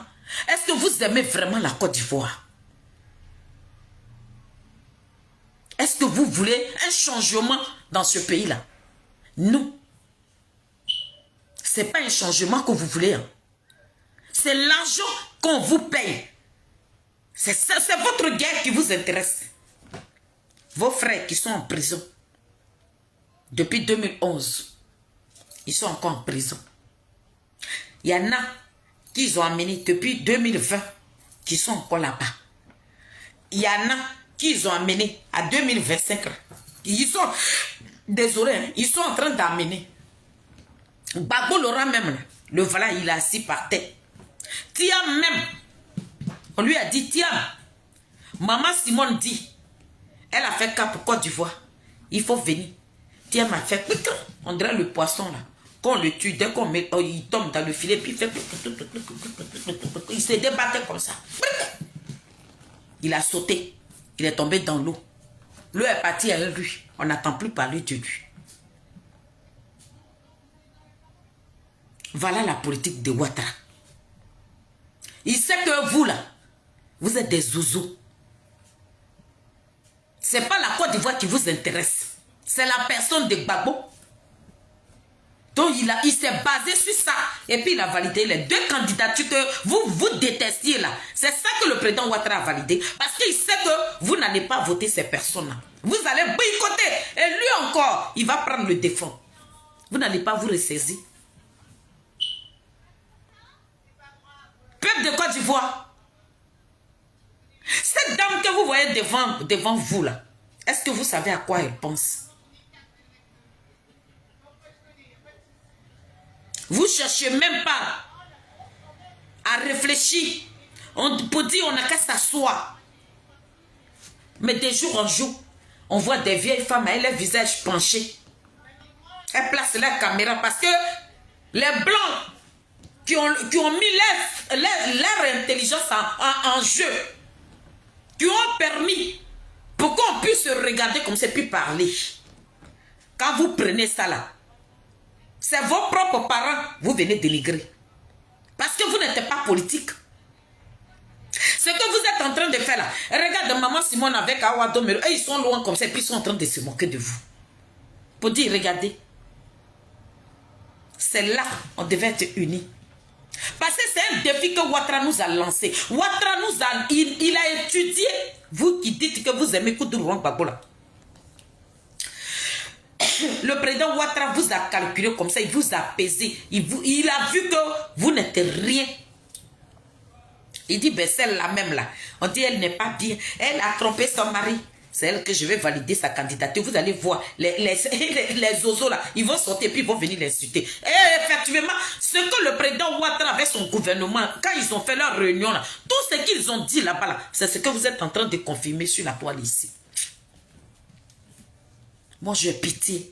Est-ce que vous aimez vraiment la Côte d'Ivoire? Est-ce que vous voulez un changement dans ce pays-là? Non. Ce n'est pas un changement que vous voulez. Hein. C'est l'argent qu'on vous paye. C'est votre guerre qui vous intéresse. Vos frères qui sont en prison depuis 2011, ils sont encore en prison. Il y en a qui ont amené depuis 2020 qui sont encore là-bas. Il y en a qui ont amené à 2025. Ils sont, désolé, hein, ils sont en train d'amener. Gbagbo Laurent même, le voilà, il est assis par terre. Thiam même, on lui a dit, Thiam, maman Simone dit, elle a fait cap pour Côte d'Ivoire. Il faut venir. Thiam a fait, on dirait le poisson là. Quand on le tue, dès qu'on met, il tombe dans le filet, puis il fait, il se débattait comme ça. Il a sauté, il est tombé dans l'eau. L'eau est partie avec lui. On n'entend plus parler de lui. Voilà la politique de Ouattara. Il sait que vous là, vous êtes des zouzous. Ce n'est pas la Côte d'Ivoire qui vous intéresse. C'est la personne de Gbagbo. Donc il s'est basé sur ça. Et puis il a validé les deux candidatures que vous détestiez là. C'est ça que le président Ouattara a validé. Parce qu'il sait que vous n'allez pas voter ces personnes-là. Vous allez boycotter. Et lui encore, il va prendre le défend. Vous n'allez pas vous ressaisir. Peuple de Côte d'Ivoire. Cette dame que vous voyez devant vous là, est-ce que vous savez à quoi elle pense? Vous ne cherchez même pas à réfléchir. Pour dire on n'a qu'à s'asseoir. Mais de jour en jour, on voit des vieilles femmes avec leur visage penché. Elles placent la caméra parce que les blancs qui ont mis leur intelligence en jeu, qui ont permis pour qu'on puisse se regarder comme ça puis parler. Quand vous prenez ça là, c'est vos propres parents, vous venez dénigrer. Parce que vous n'êtes pas politique. Ce que vous êtes en train de faire là, regarde maman Simone avec Awa Domero, et ils sont loin comme ça, et puis ils sont en train de se moquer de vous. Pour dire, regardez, c'est là on devait être unis. Parce que c'est un défi que Ouattara nous a lancé. Ouattara nous a, il a étudié, vous qui dites que vous aimez Koudourou Gbagbo là. Le président Ouattara vous a calculé comme ça, il vous a pesé. Il a vu que vous n'êtes rien. Il dit, ben celle-là même là, on dit elle n'est pas bien. Elle a trompé son mari. C'est elle que je vais valider sa candidature. Vous allez voir, les ozos là, ils vont sortir puis ils vont venir l'insulter. Et effectivement, ce que le président Ouattara avec son gouvernement, quand ils ont fait leur réunion là, tout ce qu'ils ont dit là-bas, là, c'est ce que vous êtes en train de confirmer sur la toile ici. Moi, j'ai pitié.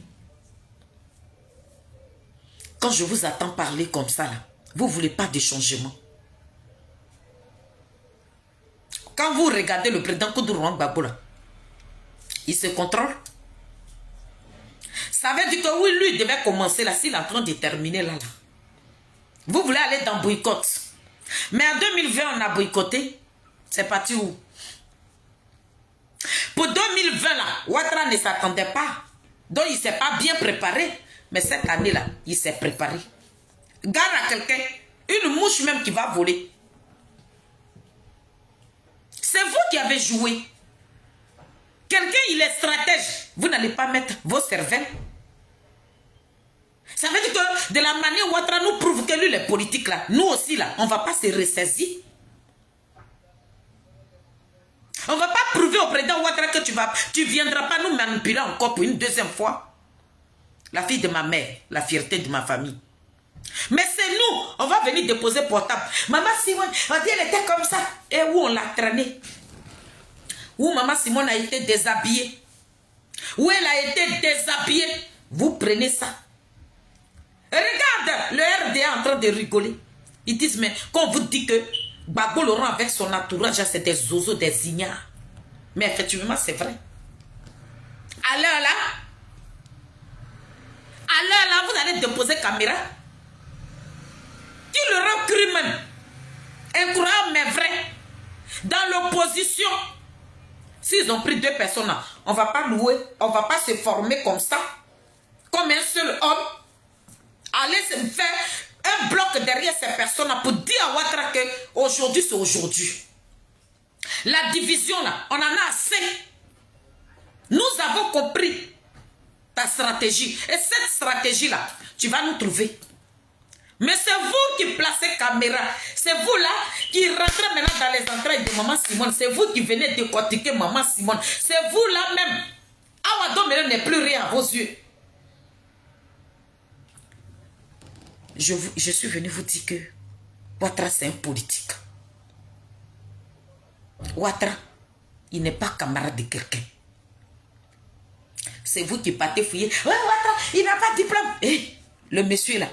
Quand je vous attends parler comme ça, là, vous ne voulez pas de changement. Quand vous regardez le président Koudourou Gbagbo, là, il se contrôle. Ça veut dire que oui, lui, il devait commencer là, s'il est en train de terminer là. Vous voulez aller dans boycott. Mais en 2020, on a boycotté. C'est parti où? Pour 2020, là, Ouattara ne s'attendait pas. Donc, il ne s'est pas bien préparé. Mais cette année-là, il s'est préparé. Garde à quelqu'un, une mouche même qui va voler. C'est vous qui avez joué. Quelqu'un, il est stratège. Vous n'allez pas mettre vos cervelles. Ça veut dire que de la manière où Ouattara nous prouve que lui, les politiques là, nous aussi là, on ne va pas se ressaisir. On ne va pas prouver au président Ouattara que tu ne viendras pas nous manipuler encore pour une deuxième fois. La fille de ma mère, la fierté de ma famille. Mais c'est nous, on va venir déposer portable. Maman Simone, on dit elle était comme ça. Et où on l'a traînée? Où maman Simone a été déshabillée? Où elle a été déshabillée? Vous prenez ça. Regarde, le RDA est en train de rigoler. Ils disent, mais quand on vous dit que Gbagbo Laurent avec son entourage, c'est des zozos, des ignares. Mais effectivement, c'est vrai. À l'heure là, vous allez déposer caméra. Qui le rend cru même? Incroyable mais vrai. Dans l'opposition, s'ils ont pris deux personnes là, on ne va pas louer, on ne va pas se former comme ça, comme un seul homme, aller se faire un bloc derrière ces personnes là pour dire à Ouattara que aujourd'hui c'est aujourd'hui. La division là, on en a assez. Nous avons compris ta stratégie. Et cette stratégie là, tu vas nous trouver. Mais c'est vous qui placez caméra. C'est vous là qui rentrez maintenant dans les entrailles de Maman Simone. C'est vous qui venez décortiquer Maman Simone. C'est vous là même. Awado n'est plus rien à vos yeux. Je suis venu vous dire que Ouattara c'est un politique. Ouattara, il n'est pas camarade de quelqu'un. C'est vous qui partez fouiller. Ouais, Ouattara, il n'a pas de diplôme. Hey, le monsieur là,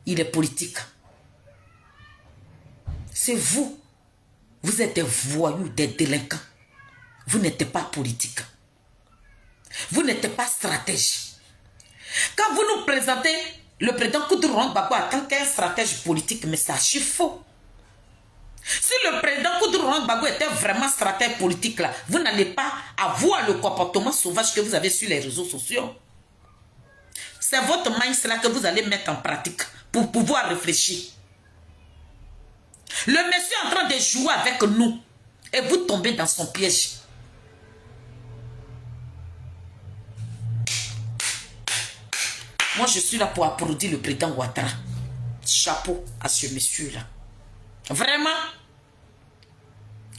il est politique. C'est vous. Vous êtes des voyous, des délinquants. Vous n'êtes pas politique. Vous n'êtes pas stratège. Quand vous nous présentez le président Koudou Gbagbo en tant qu'un stratège politique, mais c'est archi faux. Si le président Koudou Gbagbo était vraiment stratège politique, là, vous n'allez pas avoir le comportement sauvage que vous avez sur les réseaux sociaux. C'est votre mindset là que vous allez mettre en pratique pour pouvoir réfléchir. Le monsieur est en train de jouer avec nous et vous tombez dans son piège. Moi, je suis là pour applaudir le président Ouattara. Chapeau à ce monsieur-là. Vraiment,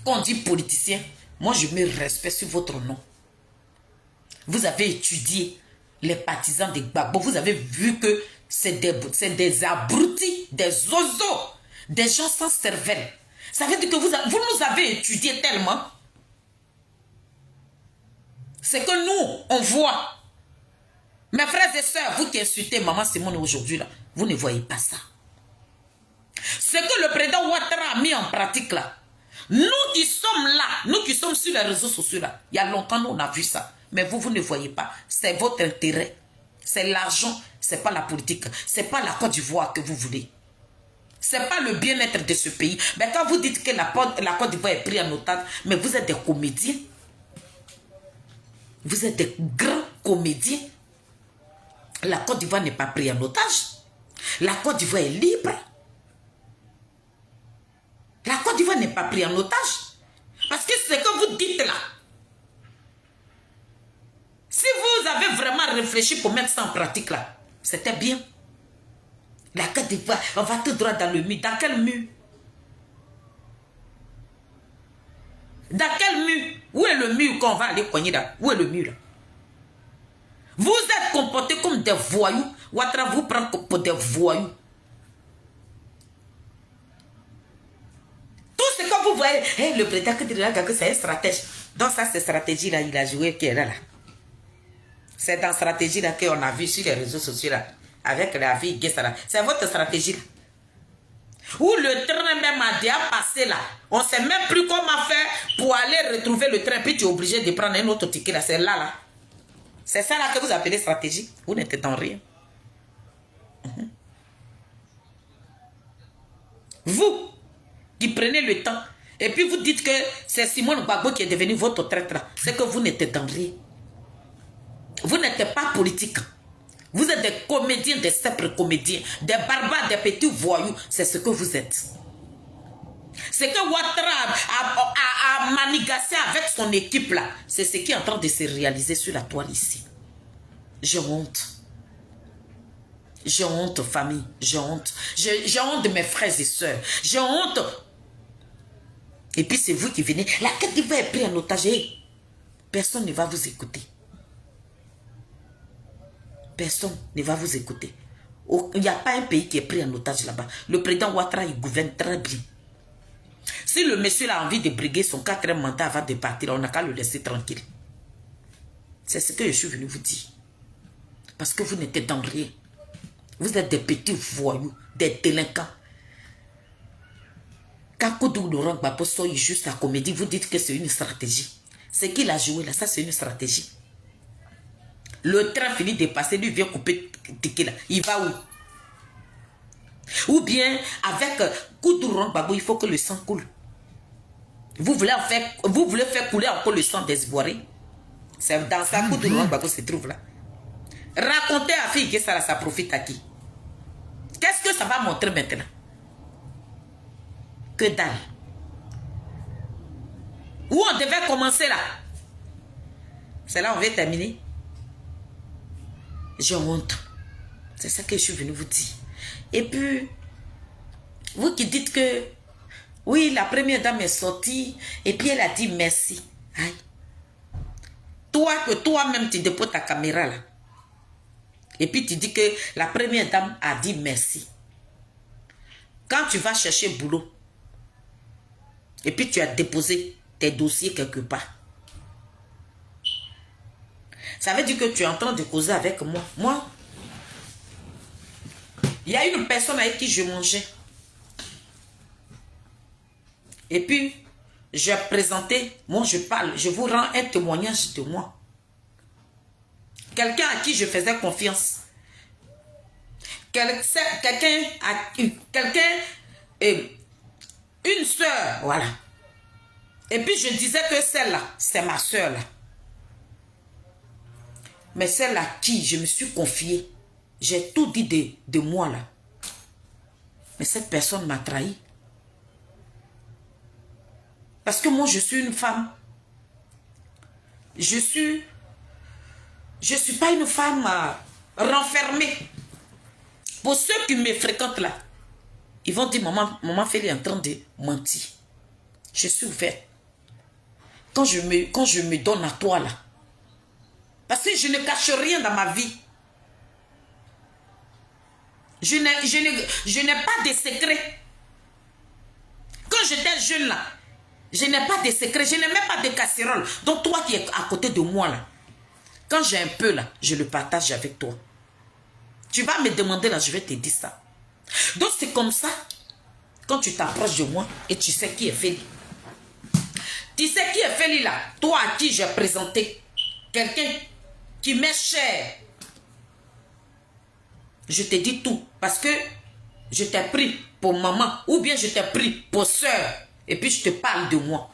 quand on dit politicien, moi, je mets respect sur votre nom. Vous avez étudié les partisans de Gbagbo. Vous avez vu que c'est des abrutis, des oiseaux, des gens sans cervelle. Ça veut dire que vous nous avez étudié tellement. C'est que nous, on voit. Mes frères et sœurs, vous qui insultez Maman Simone aujourd'hui, là, vous ne voyez pas ça. Ce que le président Ouattara a mis en pratique là, nous qui sommes là, nous qui sommes sur les réseaux sociaux là, il y a longtemps nous on a vu ça. Mais vous ne voyez pas. C'est votre intérêt. C'est l'argent, c'est pas la politique. C'est pas la Côte d'Ivoire que vous voulez. C'est pas le bien-être de ce pays. Mais quand vous dites que la Côte d'Ivoire est prise en otage, mais vous êtes des comédiens. Vous êtes des grands comédiens. La Côte d'Ivoire n'est pas prise en otage. La Côte d'Ivoire est libre. La Côte d'Ivoire n'est pas prise en otage. Parce que ce que vous dites là, si vous avez vraiment réfléchi pour mettre ça en pratique là, c'était bien. La Côte d'Ivoire, on va tout droit dans le mur. Dans quel mur? Dans quel mur? Où est le mur qu'on va aller cogner là? Où est le mur là? Vous êtes comportés comme des voyous. Ouattara vous prend pour des voyous. Tout ce que vous voyez, hey, le président que c'est un stratège. Donc ça, c'est stratégie là, il a joué qui est là. C'est dans la stratégie là qu'on a vu sur les réseaux sociaux là. Avec la vie Guessara. C'est votre stratégie là. Où le train même a déjà passé là. On ne sait même plus comment faire pour aller retrouver le train. Puis tu es obligé de prendre un autre ticket là. C'est là là. C'est ça là que vous appelez stratégie. Vous n'êtes dans rien. Vous qui prenez le temps et puis vous dites que c'est Simone Gbagbo qui est devenu votre traître. C'est que vous n'êtes dans rien. Vous n'êtes pas politique. Vous êtes des comédiens, des simples comédiens, des barbares, des petits voyous. C'est ce que vous êtes. Ce que Ouattara a manigassé avec son équipe là, c'est ce qui est en train de se réaliser sur la toile ici. J'ai honte. J'ai honte, famille. J'ai honte. J'ai honte de mes frères et sœurs. J'ai honte. Et puis c'est vous qui venez. La Côte d'Ivoire est prise en otage. Personne ne va vous écouter. Personne ne va vous écouter. Il n'y a pas un pays qui est pris en otage là-bas. Le président Ouattara, il gouverne très bien. Si le monsieur a envie de briguer son 4e mandat avant de partir, on n'a qu'à le laisser tranquille. C'est ce que je suis venu vous dire. Parce que vous n'êtes dans rien. Vous êtes des petits voyous, des délinquants. Quand Koudou Gbagbo sort juste la comédie, vous dites que c'est une stratégie. Ce qu'il a joué là, ça c'est une stratégie. Le train finit de passer, lui vient couper le ticket là. Il va où? Ou bien, avec Koudou Gbagbo, il faut que le sang coule. Vous voulez faire couler encore le sang des Ivoiriens. C'est dans ça que Koudou Gbagbo se trouve là. Racontez à fille que ça profite à qui? Qu'est-ce que ça va montrer maintenant? Que dalle. Où on devait commencer là. C'est là où on va terminer. J'ai honte. C'est ça que je suis venue vous dire. Et puis, vous qui dites que, oui, la première dame est sortie, et puis elle a dit merci. Aïe. Toi, que toi-même, tu déposes ta caméra là. Et puis tu dis que la première dame a dit merci. Quand tu vas chercher boulot, et puis tu as déposé tes dossiers quelque part, ça veut dire que tu es en train de causer avec moi. Moi, il y a une personne avec qui je mangeais. Et puis, j'ai présenté, moi je parle, je vous rends un témoignage de moi. Quelqu'un à qui je faisais confiance. Quelqu'un, une soeur, voilà. Et puis je disais que celle-là, c'est ma soeur là. Mais celle à qui je me suis confiée, j'ai tout dit de moi là. Mais cette personne m'a trahi. Parce que moi je suis une femme. Je suis pas une femme renfermée. Pour ceux qui me fréquentent là, ils vont dire, maman Félie est en train de mentir. Je suis ouverte. Quand je me donne à toi là, parce que je ne cache rien dans ma vie. Je n'ai pas de secret. Quand j'étais jeune là, je n'ai pas de secret, je n'ai même pas de casserole. Donc toi qui es à côté de moi là, quand j'ai un peu là, je le partage avec toi. Tu vas me demander là, je vais te dire ça. Donc c'est comme ça, quand tu t'approches de moi et tu sais qui est Félie. Tu sais qui est Félie là, toi à qui j'ai présenté quelqu'un qui m'est cher. Je te dis tout parce que je t'ai pris pour maman ou bien je t'ai pris pour soeur et puis je te parle de moi.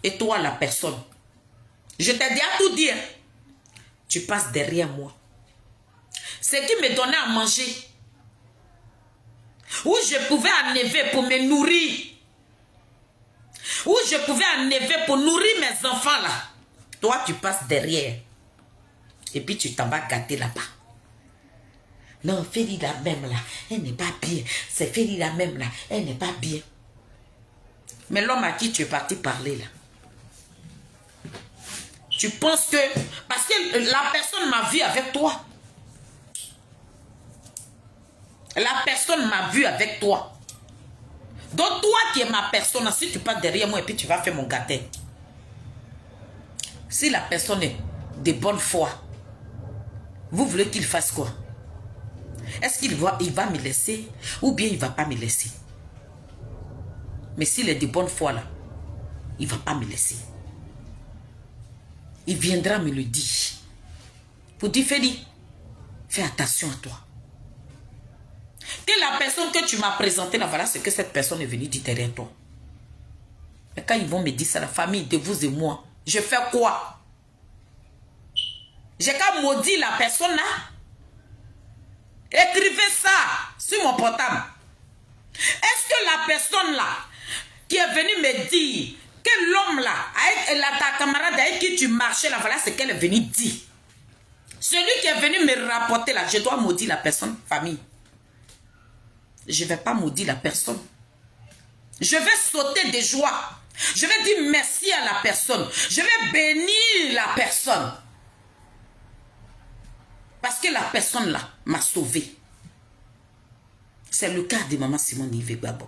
Et toi la personne, je t'ai déjà tout dit. Tu passes derrière moi. Ce qui me donnait à manger, où je pouvais enlever pour me nourrir, où je pouvais enlever pour nourrir mes enfants là. Toi tu passes derrière. Et puis tu t'en vas gâter là-bas. Non, Félie la même là, elle n'est pas bien. C'est Félie la même là, elle n'est pas bien. Mais l'homme à qui tu es parti parler là, tu penses que... Parce que la personne m'a vu avec toi. La personne m'a vu avec toi. Donc toi qui es ma personne, si tu passes derrière moi et puis tu vas faire mon gâteau. Si la personne est de bonne foi, vous voulez qu'il fasse quoi? Est-ce qu'il va me laisser ou bien il ne va pas me laisser? Mais s'il est de bonne foi là, il ne va pas me laisser. Il viendra me le dire. Pour dire, Félie, fais attention à toi. Que la personne que tu m'as présentée là, voilà ce que cette personne est venue dire derrière toi. Mais quand ils vont me dire ça, la famille de vous et moi, je fais quoi? J'ai qu'à maudire la personne là. Écrivez ça sur mon portable. Est-ce que la personne là qui est venue me dire que l'homme là, avec ta camarade avec qui tu marchais là, voilà ce qu'elle est venue dire. Celui qui est venu me rapporter là, je dois maudire la personne, famille. Je ne vais pas maudire la personne. Je vais sauter de joie. Je vais dire merci à la personne. Je vais bénir la personne. Parce que la personne là m'a sauvé. C'est le cas de maman Simone Yves Gbagbo.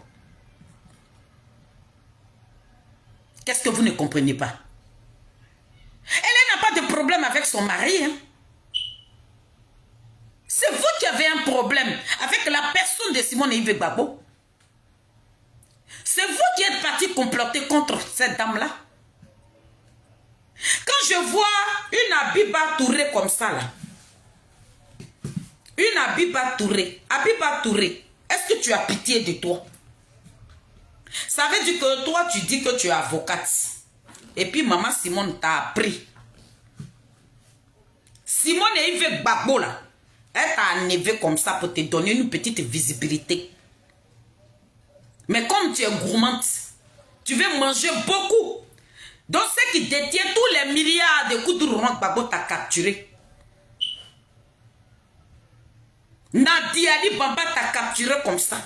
Qu'est-ce que vous ne comprenez pas? Elle n'a pas de problème avec son mari. Hein? C'est vous qui avez un problème avec la personne de Simone Yves Gbagbo. C'est vous qui êtes parti comploter contre cette dame-là. Quand je vois une Abiba Touré comme ça là, une Abiba Touré, est-ce que tu as pitié de toi? Ça veut dire que toi tu dis que tu es avocate. Et puis maman Simone t'a appris. Simone Yves Gbagbo là, elle t'a enlevé comme ça pour te donner une petite visibilité. Mais comme tu es gourmande, Tu veux manger beaucoup. Donc, ce qui détient tous les milliards de Koudou Laurent Gbagbo t'a capturé. Nadia Ali Bamba t'a capturé comme ça.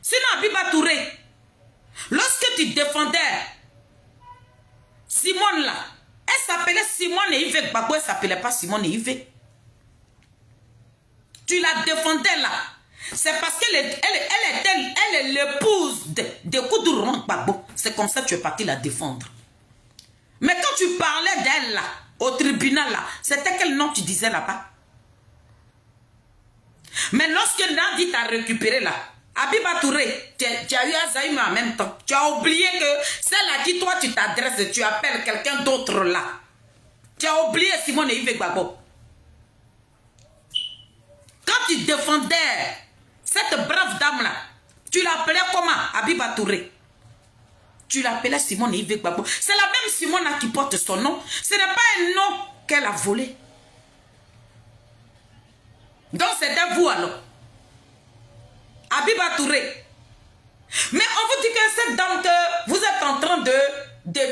Sinon, Abiba Touré, lorsque tu défendais Simone là, elle s'appelait Simone et Yves Gbagbo, elle ne s'appelait pas Simone et Yves. Tu la défendais là. C'est parce qu'elle est l'épouse de Koudou Laurent Gbagbo. C'est comme ça que tu es parti la défendre. Mais quand tu parlais d'elle là, au tribunal là, c'était quel nom tu disais là-bas? Mais lorsque Nadi t'a récupéré là, Abiba Touré, tu as eu Azaïm en même temps. Tu as oublié que celle à qui toi tu t'adresses, tu appelles quelqu'un d'autre là. Tu as oublié Simone et Yves Gbagbo. Quand tu défendais cette brave dame là, tu l'appelais comment? Abiba Touré. Tu l'appelais Simone et Yves Gbagbo. C'est la même Simone là qui porte son nom. Ce n'est pas un nom qu'elle a volé. Donc c'était vous alors. Abiba Touré. Mais on vous dit que cette dame que vous êtes en train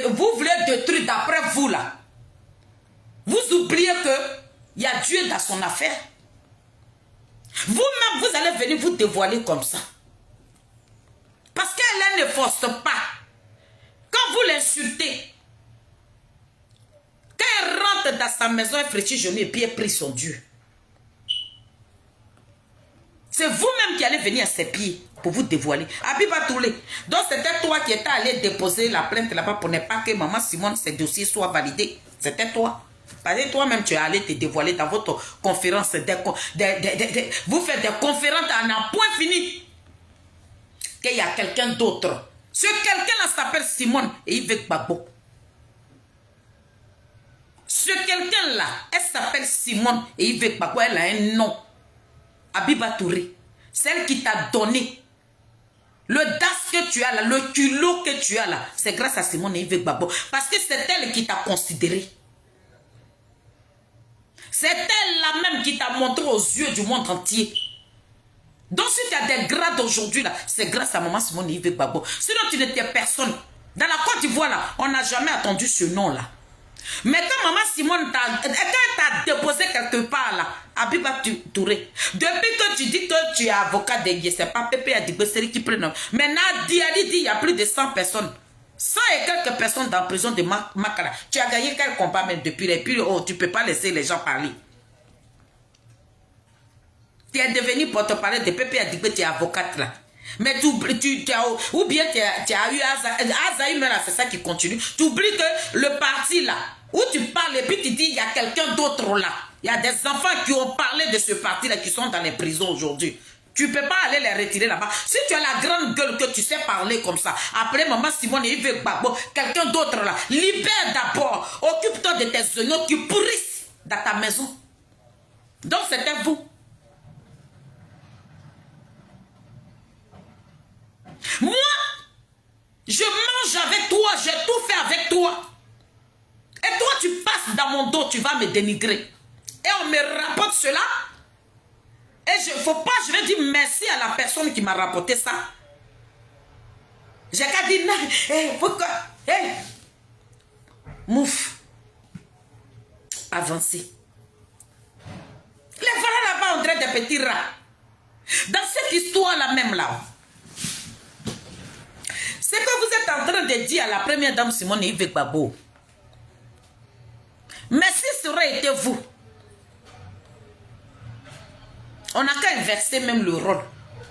vous voulez détruire d'après vous là. Vous oubliez que il y a Dieu dans son affaire. Vous-même, vous allez venir vous dévoiler comme ça. Parce qu'elle ne force pas. Quand vous l'insultez, quand elle rentre dans sa maison, elle fléchit genou et puis elle prie son Dieu. C'est vous-même qui allez venir à ses pieds pour vous dévoiler. Abiba Touré. Donc c'était toi qui étais allé déposer la plainte là-bas pour ne pas que maman Simone, ses dossiers soient validés. C'était toi. Parce que toi-même tu es allé te dévoiler dans votre conférence. Vous faites des conférences en un point fini. Qu'il y a quelqu'un d'autre. Ce quelqu'un-là s'appelle Simone et Yves Gbagbo. Ce quelqu'un-là, elle s'appelle Simone et Yves Gbagbo. Elle a un nom. Abiba Touré, celle qui t'a donné le das que tu as là, le culot que tu as là, c'est grâce à Simone et Yves Gbagbo. Parce que c'est elle qui t'a considéré. C'est elle là même qui t'a montré aux yeux du monde entier. Donc si tu as des grades aujourd'hui là, c'est grâce à maman Simone et Yves Gbagbo. Sinon tu n'étais personne. Dans la Côte d'Ivoire là, on n'a jamais attendu ce nom là. Mais quand maman Simone t'a déposé quelque part là, Abiba Touré, depuis que tu dis que tu es avocat dégué, c'est pas Pépé Adibeseri qui prenne. Mais Nadia dit il y a plus de 100 personnes. 100 et quelques personnes dans la prison de Makala. Tu as gagné quel combat même depuis? Et puis oh, tu ne peux pas laisser les gens parler. Tu es devenu porte-parole de Pépé Adibé, tu es avocate là. Mais ou bien tu as eu Azaïm là, c'est ça qui continue. Tu oublies que le parti là, où tu parles et puis tu dis il y a quelqu'un d'autre là. Il y a des enfants qui ont parlé de ce parti là qui sont dans les prisons aujourd'hui. Tu ne peux pas aller les retirer là-bas. Si tu as la grande gueule que tu sais parler comme ça, après maman Simone et Yves Gbagbo, quelqu'un d'autre là, libère d'abord. Occupe-toi de tes oignons qui pourrissent dans ta maison. Donc c'était vous. Moi, je mange avec toi, j'ai tout fait avec toi. Et toi, tu passes dans mon dos, tu vas me dénigrer. Et on me rapporte cela. Et je vais dire merci à la personne qui m'a rapporté ça. J'ai qu'à dire, pourquoi? Mouf. Avancez. Les voilà là-bas, on dirait des petits rats. Dans cette histoire-là même là, c'est que vous êtes en train de dire à la première dame Simone et Yves Gbagbo. Mais si ce aurait été vous, on n'a qu'à inverser même le rôle,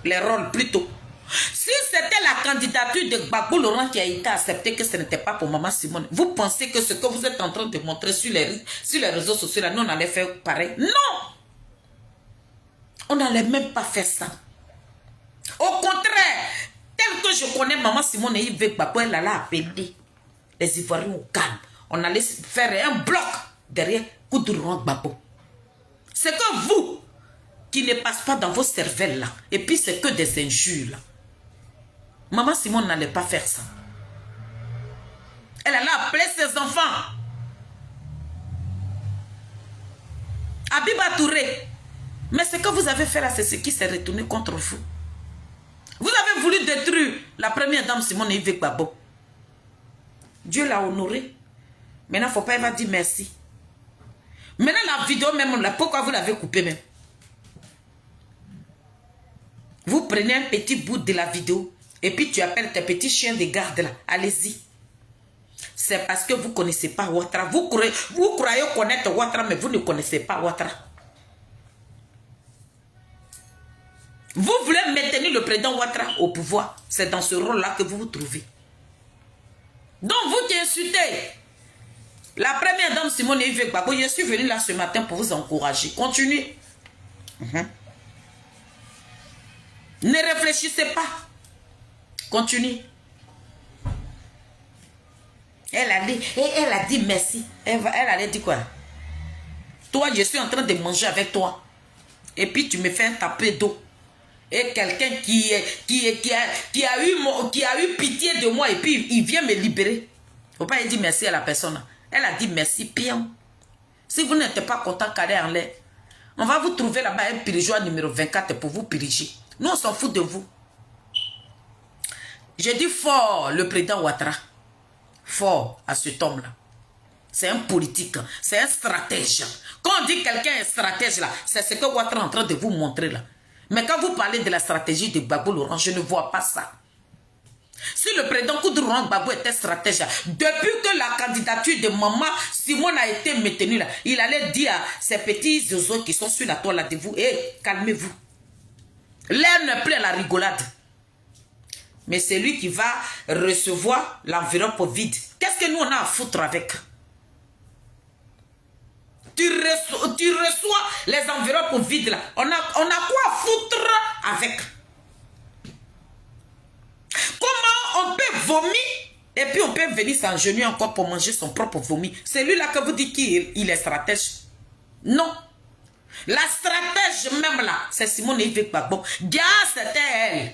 les rôles plutôt. Si c'était la candidature de Gbagbo Laurent qui a été acceptée, que ce n'était pas pour maman Simone, vous pensez que ce que vous êtes en train de montrer sur les réseaux sociaux, là, nous on allait faire pareil? Non! On n'allait même pas faire ça. Au contraire, tel que je connais maman Simone et Yves Gbagbo, elle allait appeler les Ivoiriens au calme. On allait faire un bloc derrière Koudou Laurent Gbagbo. C'est que vous, qui ne passe pas dans vos cervelles là, et puis c'est que des injures là. Maman Simone n'allait pas faire ça. Elle allait appeler ses enfants. Abiba Touré. Mais ce que vous avez fait là, c'est ce qui s'est retourné contre vous. Vous avez voulu détruire la première dame Simone et Yves Gbagbo. Dieu l'a honoré. Maintenant, il ne faut pas, elle va dire merci. Maintenant, la vidéo même, là, pourquoi vous l'avez coupée même? Vous prenez un petit bout de la vidéo et puis tu appelles tes petits chiens de garde là. Allez-y. C'est parce que vous ne connaissez pas Ouattara. Vous croyez connaître Ouattara, mais vous ne connaissez pas Ouattara. Vous voulez maintenir le président Ouattara au pouvoir. C'est dans ce rôle-là que vous vous trouvez. Donc, vous qui insultez la première dame Simone Yves Gbagbo, je suis venu là ce matin pour vous encourager. Continuez. Ne réfléchissez pas. Continuez. Elle a dit merci. Elle allait dire quoi? Toi, je suis en train de manger avec toi. Et puis tu me fais un tapé d'eau. Et quelqu'un qui a eu pitié de moi et puis il vient me libérer. Il ne faut pas dire merci à la personne. Elle a dit merci, pion. Si vous n'êtes pas content, calé en l'air, on va vous trouver là-bas un pirigeois numéro 24 pour vous piriger. Nous, on s'en fout de vous. J'ai dit fort le président Ouattara. Fort à cet homme-là. C'est un politique, c'est un stratège. Quand on dit quelqu'un est stratège là, c'est ce que Ouattara est en train de vous montrer là. Mais quand vous parlez de la stratégie de Gbagbo Laurent, je ne vois pas ça. Si le président Koudou Laurent Gbagbo était stratège, depuis que la candidature de Maman Simone a été maintenue là, il allait dire à ces petits zozos qui sont sur la toile là de vous, calmez-vous. L'air n'est plus à la rigolade. Mais c'est lui qui va recevoir l'enveloppe vide. Qu'est-ce que nous on a à foutre avec? Tu reçois les enveloppes vides là. On a quoi à foutre avec? Comment on peut vomir et puis on peut venir s'engenouiller encore pour manger son propre vomi? C'est lui là que vous dites qu'il est stratège. Non. La stratège même là, c'est Simone Yves Gbagbo. Gars, c'était elle.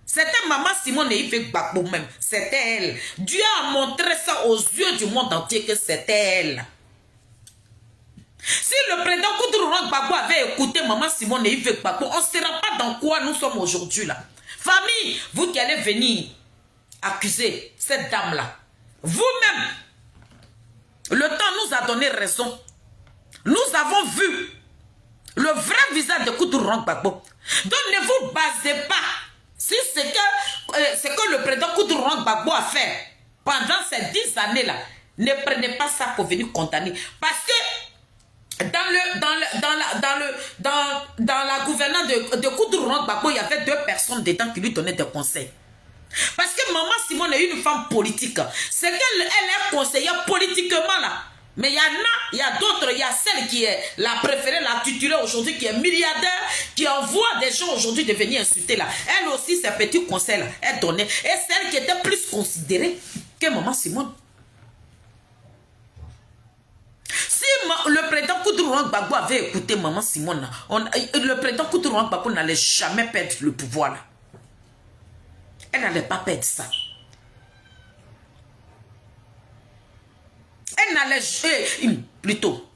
C'était maman Simone Yves Gbagbo même. C'était elle. Dieu a montré ça aux yeux du monde entier que c'était elle. Si le président Koudou Laurent Gbagbo avait écouté maman Simone Yves Gbagbo, on ne sera pas dans quoi nous sommes aujourd'hui là. Famille, vous qui allez venir accuser cette dame-là, vous-même, le temps nous a donné raison. Nous avons vu le vrai visage de Koudou Laurent Gbagbo. Donc ne vous basez pas sur ce que le président Koudou Laurent Gbagbo a fait pendant ces 10 années-là. Ne prenez pas ça pour venir condamner. Parce que dans la gouvernance de Koudou Laurent Gbagbo, il y avait 2 personnes dedans qui lui donnaient des conseils. Parce que maman Simone est une femme politique. C'est qu'elle est conseillère politiquement là. Mais il y a d'autres, il y a celle qui est la préférée, la titulaire aujourd'hui, qui est milliardaire, qui envoie des gens aujourd'hui de venir insulter là. Elle aussi, ses petits conseils là, elle donnait. Et celle qui était plus considérée que maman Simone. Si le président Koudou Laurent Gbagbo avait écouté maman Simone, le président Koudou Laurent Gbagbo n'allait jamais perdre le pouvoir là. Elle n'allait pas perdre ça. Elle n'allait plutôt,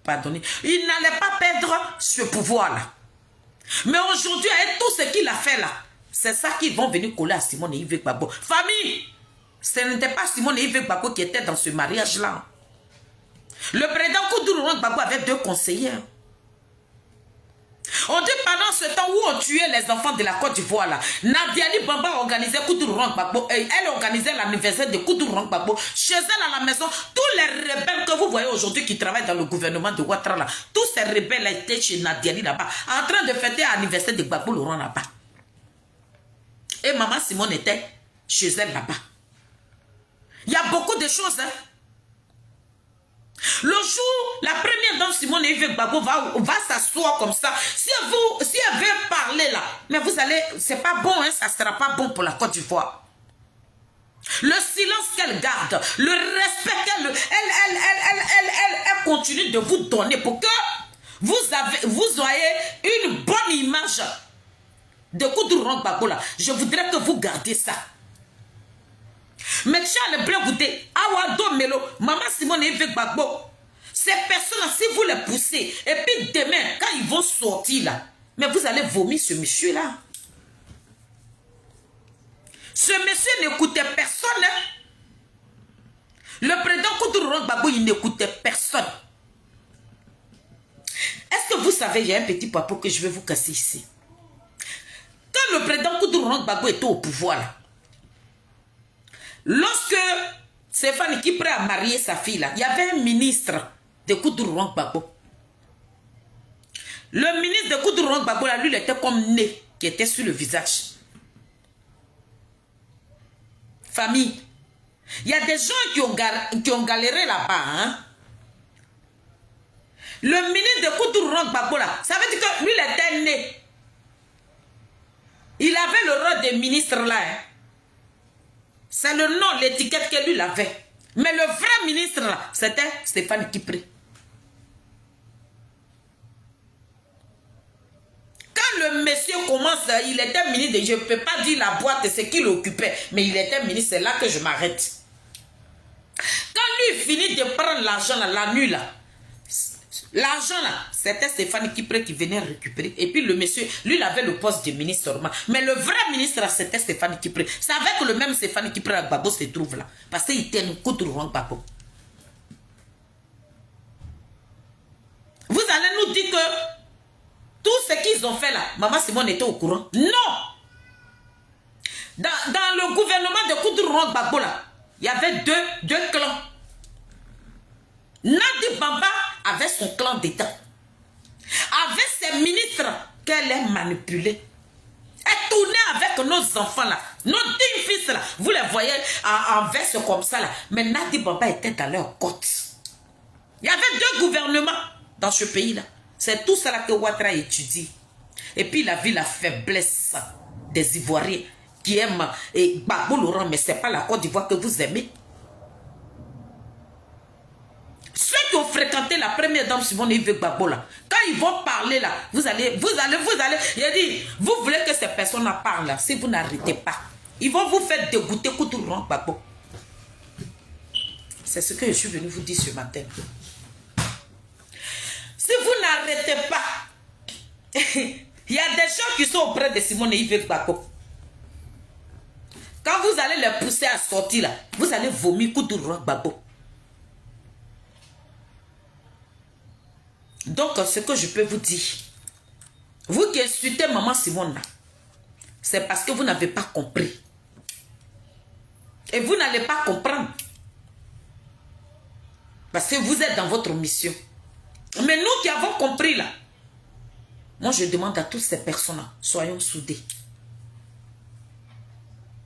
pardonnez, il n'allait pas perdre ce pouvoir là. Mais aujourd'hui, avec tout ce qu'il a fait là, c'est ça qu'ils vont venir coller à Simone Yves Gbagbo. Famille, ce n'était pas Simone Yves Gbagbo qui était dans ce mariage là. Le président Koudou Laurent Gbagbo avait 2 conseillers. On dit pendant ce temps où on tuait les enfants de la Côte d'Ivoire là, Nadiali Bamba organisait Koudou Laurent Gbagbo. Elle organisait l'anniversaire de Koudou Laurent Gbagbo. Chez elle à la maison, tous les rebelles que vous voyez aujourd'hui qui travaillent dans le gouvernement de Ouattara là, tous ces rebelles étaient chez Nadiali là-bas, en train de fêter l'anniversaire de Gbagbo Laurent là-bas. Et maman Simone était chez elle là-bas. Il y a beaucoup de choses, hein. Le jour, la première dame Simone Yves Gbagbo va s'asseoir comme ça. Si elle veut parler là, mais vous allez, c'est pas bon, hein, ça sera pas bon pour la Côte d'Ivoire. Le silence qu'elle garde, le respect qu'elle, elle continue de vous donner pour que vous ayez une bonne image de Koudou Laurent Gbagbo là. Je voudrais que vous gardiez ça. Mais Charles Blegoudé, Awado Melo, maman Simone Yves Gbagbo, ces personnes, si vous les poussez, et puis demain, quand ils vont sortir là, mais vous allez vomir ce monsieur-là. Ce monsieur n'écoutait personne. Hein. Le président Koutourou Gbagbo, il n'écoutait personne. Est-ce que vous savez, il y a un petit papo que je vais vous casser ici. Quand le président Koutourou Gbagbo était au pouvoir, là, lorsque Stéphane Kipré a marié sa fille, là, il y avait un ministre de Koutourou Gbagbo. Le ministre de Koutourou Gbagbo, là, lui, il était comme nez qui était sur le visage. Famille. Il y a des gens qui ont galéré là-bas. Hein? Le ministre de Koutourou Gbagbo, là, ça veut dire que lui, il était né. Il avait le rôle de ministre là. Hein? C'est le nom, l'étiquette que lui avait. Mais le vrai ministre là, c'était Stéphane Kipré. Quand le monsieur commence, il était ministre, je ne peux pas dire la boîte, ce qu'il occupait, mais il était ministre, c'est là que je m'arrête. Quand lui finit de prendre l'argent la nuit là, l'argent là, c'était Stéphane Kipré qui venait récupérer. Et puis le monsieur, lui, il avait le poste de ministre seulement. Mais le vrai ministre, c'était Stéphane Kipré. C'est avec le même Stéphane Kipré à Gbagbo se trouve là. Parce qu'il était un Koutourou Gbagbo. Vous allez nous dire que tout ce qu'ils ont fait là, Maman Simone était au courant. Non! Dans le gouvernement de Koutourou Gbagbo là, il y avait deux clans. Nadi Bamba avait son clan d'État. Avec ses ministres qu'elle a manipulés. Elle tournait avec nos enfants là. Nos 10 fils là. Vous les voyez en veste comme ça là. Mais Nadi Bamba était dans leur côte. Il y avait 2 gouvernements dans ce pays là. C'est tout ça là que Ouattara étudie. Et puis il a vu la faiblesse des Ivoiriens qui aiment Gbagbo Laurent, mais ce n'est pas la Côte d'Ivoire que vous aimez. Ceux qui ont fréquenté la première dame Simone Yves Gbagbo là, quand ils vont parler là, vous allez, il a dit, vous voulez que ces personnes en parlent là, si vous n'arrêtez pas, ils vont vous faire dégoûter Koutourou Gbagbo. C'est ce que je suis venu vous dire ce matin. Si vous n'arrêtez pas, il y a des gens qui sont auprès de Simone Yves Gbagbo. Quand vous allez les pousser à sortir là, vous allez vomir Koutourou Gbagbo. Donc, ce que je peux vous dire, vous qui insultez Maman Simone, c'est parce que vous n'avez pas compris. Et vous n'allez pas comprendre. Parce que vous êtes dans votre mission. Mais nous qui avons compris là, moi je demande à toutes ces personnes-là, soyons soudés.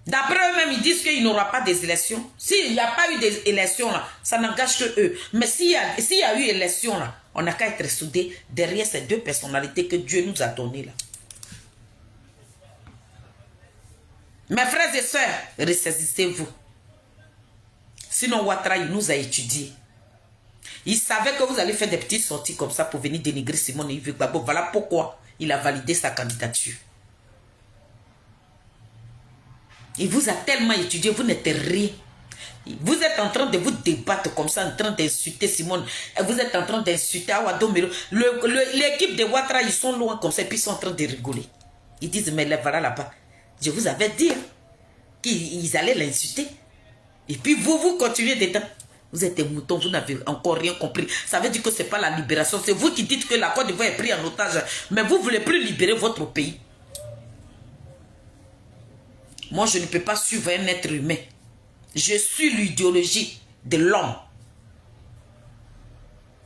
D'après eux-mêmes, ils disent qu'il n'y aura pas des élections. S'il n'y a pas eu des élections là, ça n'engage que eux. Mais s'il y a eu élections là, on n'a qu'à être soudés derrière ces 2 personnalités que Dieu nous a données là. Mes frères et sœurs, ressaisissez-vous. Sinon, Ouattara, il nous a étudiés. Il savait que vous allez faire des petites sorties comme ça pour venir dénigrer Simone Yves Gbagbo. Voilà pourquoi il a validé sa candidature. Il vous a tellement étudié, vous n'êtes rien. Vous êtes en train de vous débattre comme ça, en train d'insulter Simone. Vous êtes en train d'insulter Awado Melo. L'équipe de Ouattara, ils sont loin comme ça, et puis ils sont en train de rigoler. Ils disent, mais les voilà là-bas. Je vous avais dit qu'ils allaient l'insulter. Et puis vous continuez dedans. Vous êtes des moutons, vous n'avez encore rien compris. Ça veut dire que ce n'est pas la libération. C'est vous qui dites que la Côte d'Ivoire est prise en otage. Mais vous ne voulez plus libérer votre pays. Moi, je ne peux pas suivre un être humain. Je suis l'idéologie de l'homme.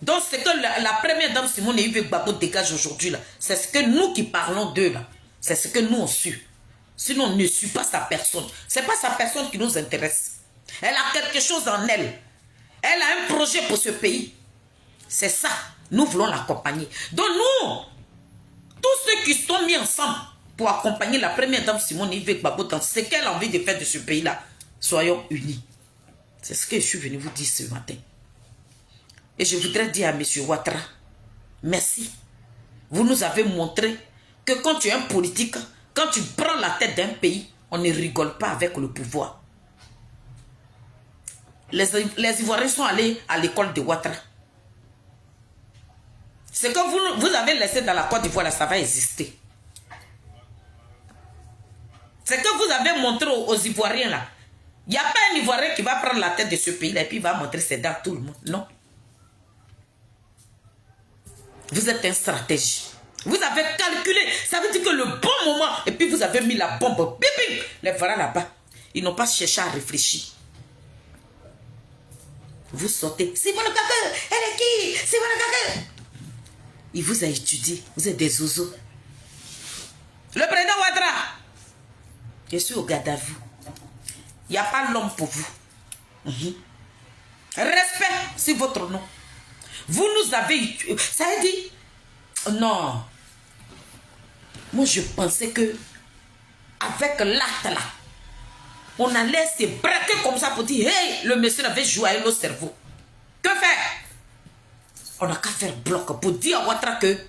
Donc, c'est que la première dame Simone Yves Gbagbo dégage aujourd'hui, là. C'est ce que nous qui parlons d'eux, là. C'est ce que nous on suit. Sinon, on ne suit pas sa personne. Ce n'est pas sa personne qui nous intéresse. Elle a quelque chose en elle. Elle a un projet pour ce pays. C'est ça. Nous voulons l'accompagner. Donc, nous, tous ceux qui sont mis ensemble pour accompagner la première dame Simone Yves Gbagbo dans ce qu'elle a envie de faire de ce pays-là, soyons unis. C'est ce que je suis venu vous dire ce matin. Et je voudrais dire à M. Ouattara, merci. Vous nous avez montré que quand tu es un politique, quand tu prends la tête d'un pays, on ne rigole pas avec le pouvoir. Les Ivoiriens sont allés à l'école de Ouattara. Ce que vous avez laissé dans la Côte d'Ivoire, là, ça va exister. Ce que vous avez montré aux Ivoiriens, là, Il n'y a pas un Ivoirien qui va prendre la tête de ce pays-là et puis va montrer ses dents à tout le monde. Non. Vous êtes un stratège. Vous avez calculé. Ça veut dire que le bon moment, et puis vous avez mis la bombe. Bim, bim. Les voilà là-bas. Ils n'ont pas cherché à réfléchir. Vous sortez. C'est mon caca. Elle est qui? C'est mon caca. Il vous a étudié. Vous êtes des oiseaux. Le président Ouattara. Je suis au garde à vous. Il n'y a pas l'homme pour vous. Respect sur votre nom. Vous nous avez... Ça veut dire... Non. Moi, je pensais que avec l'acte là, on allait se braquer comme ça pour dire, hey, le monsieur avait joué avec nos cerveaux. Que faire? On n'a qu'à faire bloc pour dire à Ouattara que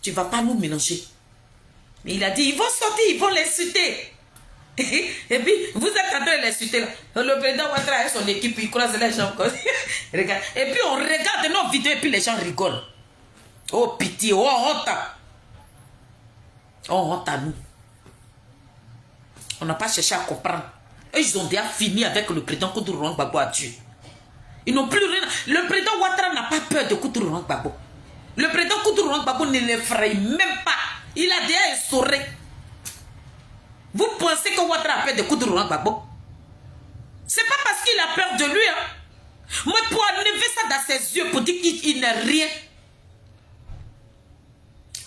tu ne vas pas nous mélanger. Mais il a dit, ils vont sortir, ils vont l'insulter. Et puis, vous êtes en train de l'insulter là. Le président Ouattara et son équipe, ils croisent les gens. Regarde. Et puis, on regarde nos vidéos et puis les gens rigolent. Oh, pitié, oh, honte. Oh, honte à nous. On n'a pas cherché à comprendre. Et ils ont déjà fini avec le président Koutourou Gbagbo à Dieu. Ils n'ont plus rien. Le président Ouattara n'a pas peur de Koutourou Gbagbo. Le président Koutourou Gbagbo ne l'effraie même pas. Il a déjà essoré. Vous pensez que Ouattara a peur de Koutourou Gbagbo? C'est pas parce qu'il a peur de lui. Hein. Mais pour enlever ça dans ses yeux, pour dire qu'il n'est rien.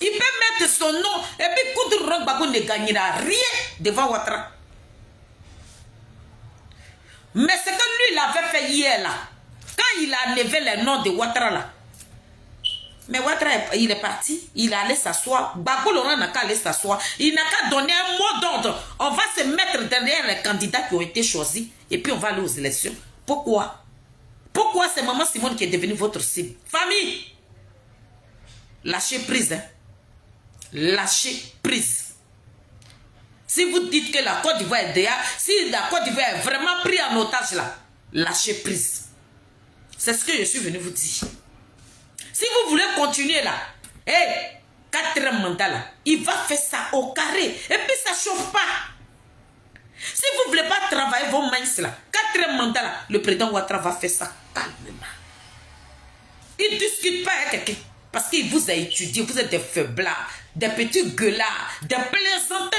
Il peut mettre son nom et puis Koutourou Gbagbo ne gagnera rien devant Ouattara. Mais ce que lui il avait fait hier là, quand il a enlevé le nom de Ouattara là, mais Ouattara il est parti, il est allé s'asseoir, Gbagbo Laurent n'a qu'à aller s'asseoir, il n'a qu'à donner un mot d'ordre. On va se mettre derrière les candidats qui ont été choisis et puis on va aller aux élections. Pourquoi? Pourquoi c'est Maman Simone qui est devenue votre cible? Famille, lâchez prise, hein? Lâchez prise. Si vous dites que la Côte d'Ivoire est derrière, si la Côte d'Ivoire est vraiment pris en otage là, lâchez prise. C'est ce que je suis venu vous dire. Si vous voulez continuer là, hey, 4e mandat là, il va faire ça au carré. Et puis ça ne chauffe pas. Si vous ne voulez pas travailler vos mains là, 4e mandat là, le président Ouattara va faire ça calmement. Il ne discute pas avec quelqu'un. Parce qu'il vous a étudié, vous êtes des faiblards, des petits gueulards, des plaisantins,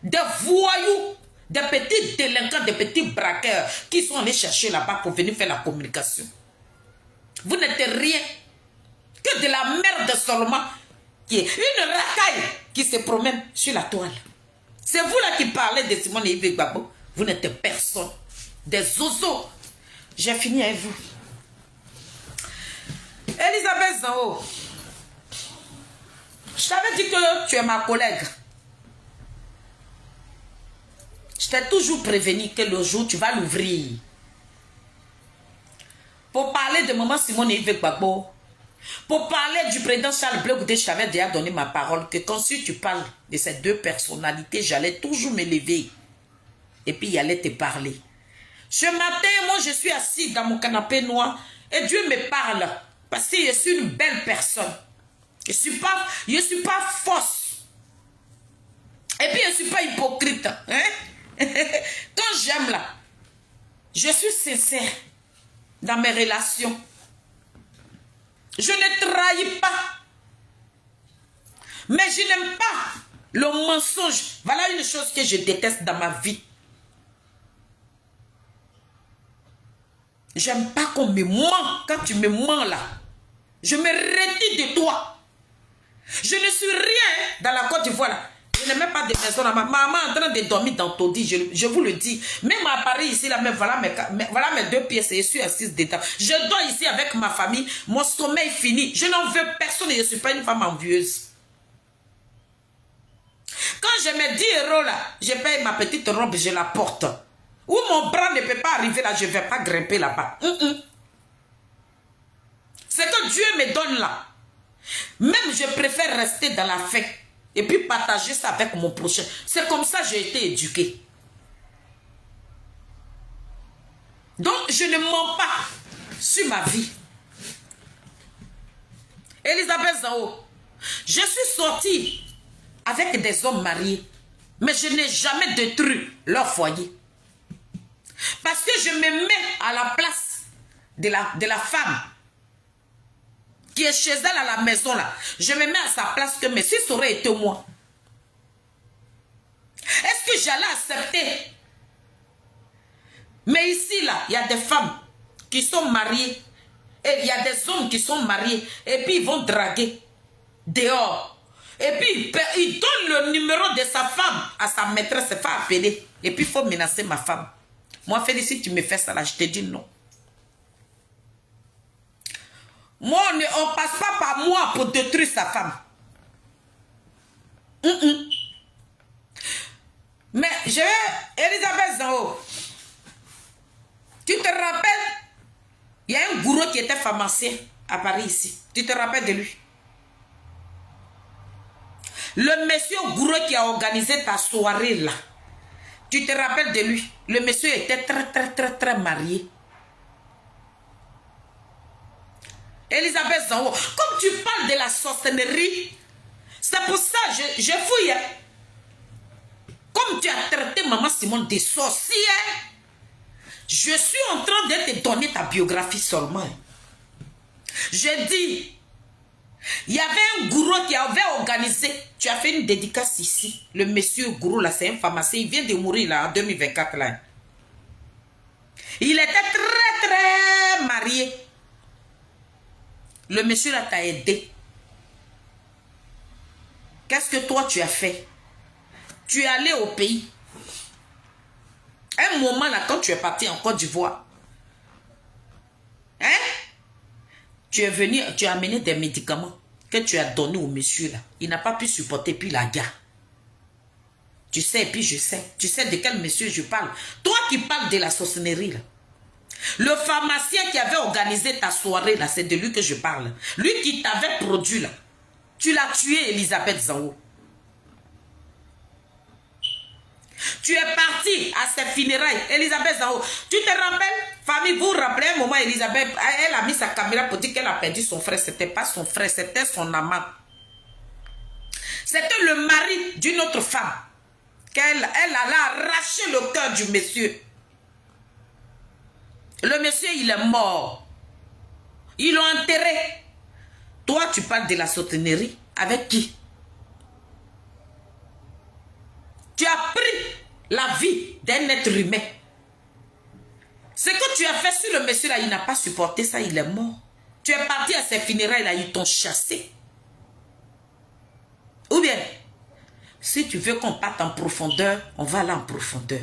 des voyous, des petits délinquants, des petits braqueurs qui sont allés chercher là-bas pour venir faire la communication. Vous n'êtes rien que de la merde seulement, qui est une racaille qui se promène sur la toile. C'est vous là qui parlez de Simone et Yves Gbagbo. Vous n'êtes personne. Des oiseaux. J'ai fini avec vous. Elisabeth Zao. Je t'avais dit que tu es ma collègue. Je t'ai toujours prévenu que le jour tu vas l'ouvrir. Pour parler de Maman Simone et Yves Gbagbo. Pour parler du président Charles Blé Goudé, je t'avais déjà donné ma parole que quand tu parles de ces deux personnalités, j'allais toujours me lever. Et puis il allait te parler. Ce matin, moi je suis assis dans mon canapé noir et Dieu me parle. Parce que je suis une belle personne. Je ne suis pas fausse. Et puis je ne suis pas hypocrite. Hein? Quand j'aime là, je suis sincère dans mes relations. Je ne trahis pas. Mais je n'aime pas le mensonge. Voilà une chose que je déteste dans ma vie. J'aime pas qu'on me ment. Quand tu me mens là, je me retire de toi. Je ne suis rien dans la Côte d'Ivoire là. Je n'ai même pas de maison là. Ma maman est en train de dormir dans ton lit. Je vous le dis. Même à Paris ici là, même voilà mes 2 pièces. Je suis assise dedans. Je dors ici avec ma famille. Mon sommeil fini. Je n'en veux personne et je ne suis pas une femme envieuse. Quand je mets 10 € là, je paye ma petite robe, je la porte. Où mon bras ne peut pas arriver là, je ne vais pas grimper là-bas. C'est que Dieu me donne là. Même je préfère rester dans la faim et puis partager ça avec mon prochain. C'est comme ça que j'ai été éduqué. Donc je ne mens pas sur ma vie. Elisabeth Zao, je suis sortie avec des hommes mariés, mais je n'ai jamais détruit leur foyer. Parce que je me mets à la place de la femme qui est chez elle à la maison là. Je me mets à sa place que, mais si ça aurait été moi, est-ce que j'allais accepter? Mais ici là, il y a des femmes qui sont mariées et il y a des hommes qui sont mariés et puis ils vont draguer dehors. Et puis il donne le numéro de sa femme à sa maîtresse, il faut appeler. Et puis il faut menacer ma femme. Moi, Félix, si tu me fais ça là, je te dis non. Moi, on ne passe pas par moi pour détruire sa femme. Mais Elisabeth Zao, tu te rappelles, il y a un gourou qui était pharmacien à Paris ici. Tu te rappelles de lui? Le monsieur gourou qui a organisé ta soirée là. Tu te rappelles de lui? Le monsieur était très marié. Elisabeth Zao, comme tu parles de la sorcellerie, c'est pour ça que je fouille. Comme tu as traité Maman Simone de sorcière, je suis en train de te donner ta biographie seulement. Je dis, il y avait un gourou qui avait organisé, tu as fait une dédicace ici. Le monsieur gourou là, c'est un pharmacien, il vient de mourir là en 2024 là. Il était très marié. Le monsieur là t'a aidé. Qu'est-ce que toi tu as fait? Tu es allé au pays. Un moment là, quand tu es parti en Côte d'Ivoire, hein? Tu es venu, tu as amené des médicaments que tu as donnés au monsieur là. Il n'a pas pu supporter, puis la gare. Tu sais, et puis je sais. Tu sais de quel monsieur je parle. Toi qui parles de la sorcellerie là. Le pharmacien qui avait organisé ta soirée là, c'est de lui que je parle. Lui qui t'avait produit là. Tu l'as tué, Elisabeth Zao. Tu es parti à ses funérailles, Elisabeth Zao. Tu te rappelles, famille, vous vous rappelez un moment, Elisabeth, elle a mis sa caméra pour dire qu'elle a perdu son frère. C'était pas son frère, c'était son amant. C'était le mari d'une autre femme. Elle allait arracher le cœur du monsieur. Le monsieur, il est mort. Ils l'ont enterré. Toi, tu parles de la sauternerie. Avec qui? Tu as pris la vie d'un être humain. Ce que tu as fait sur le monsieur là, il n'a pas supporté ça, il est mort. Tu es parti à ses funérailles là, ils t'ont chassé. Ou bien, si tu veux qu'on parte en profondeur, on va aller en profondeur.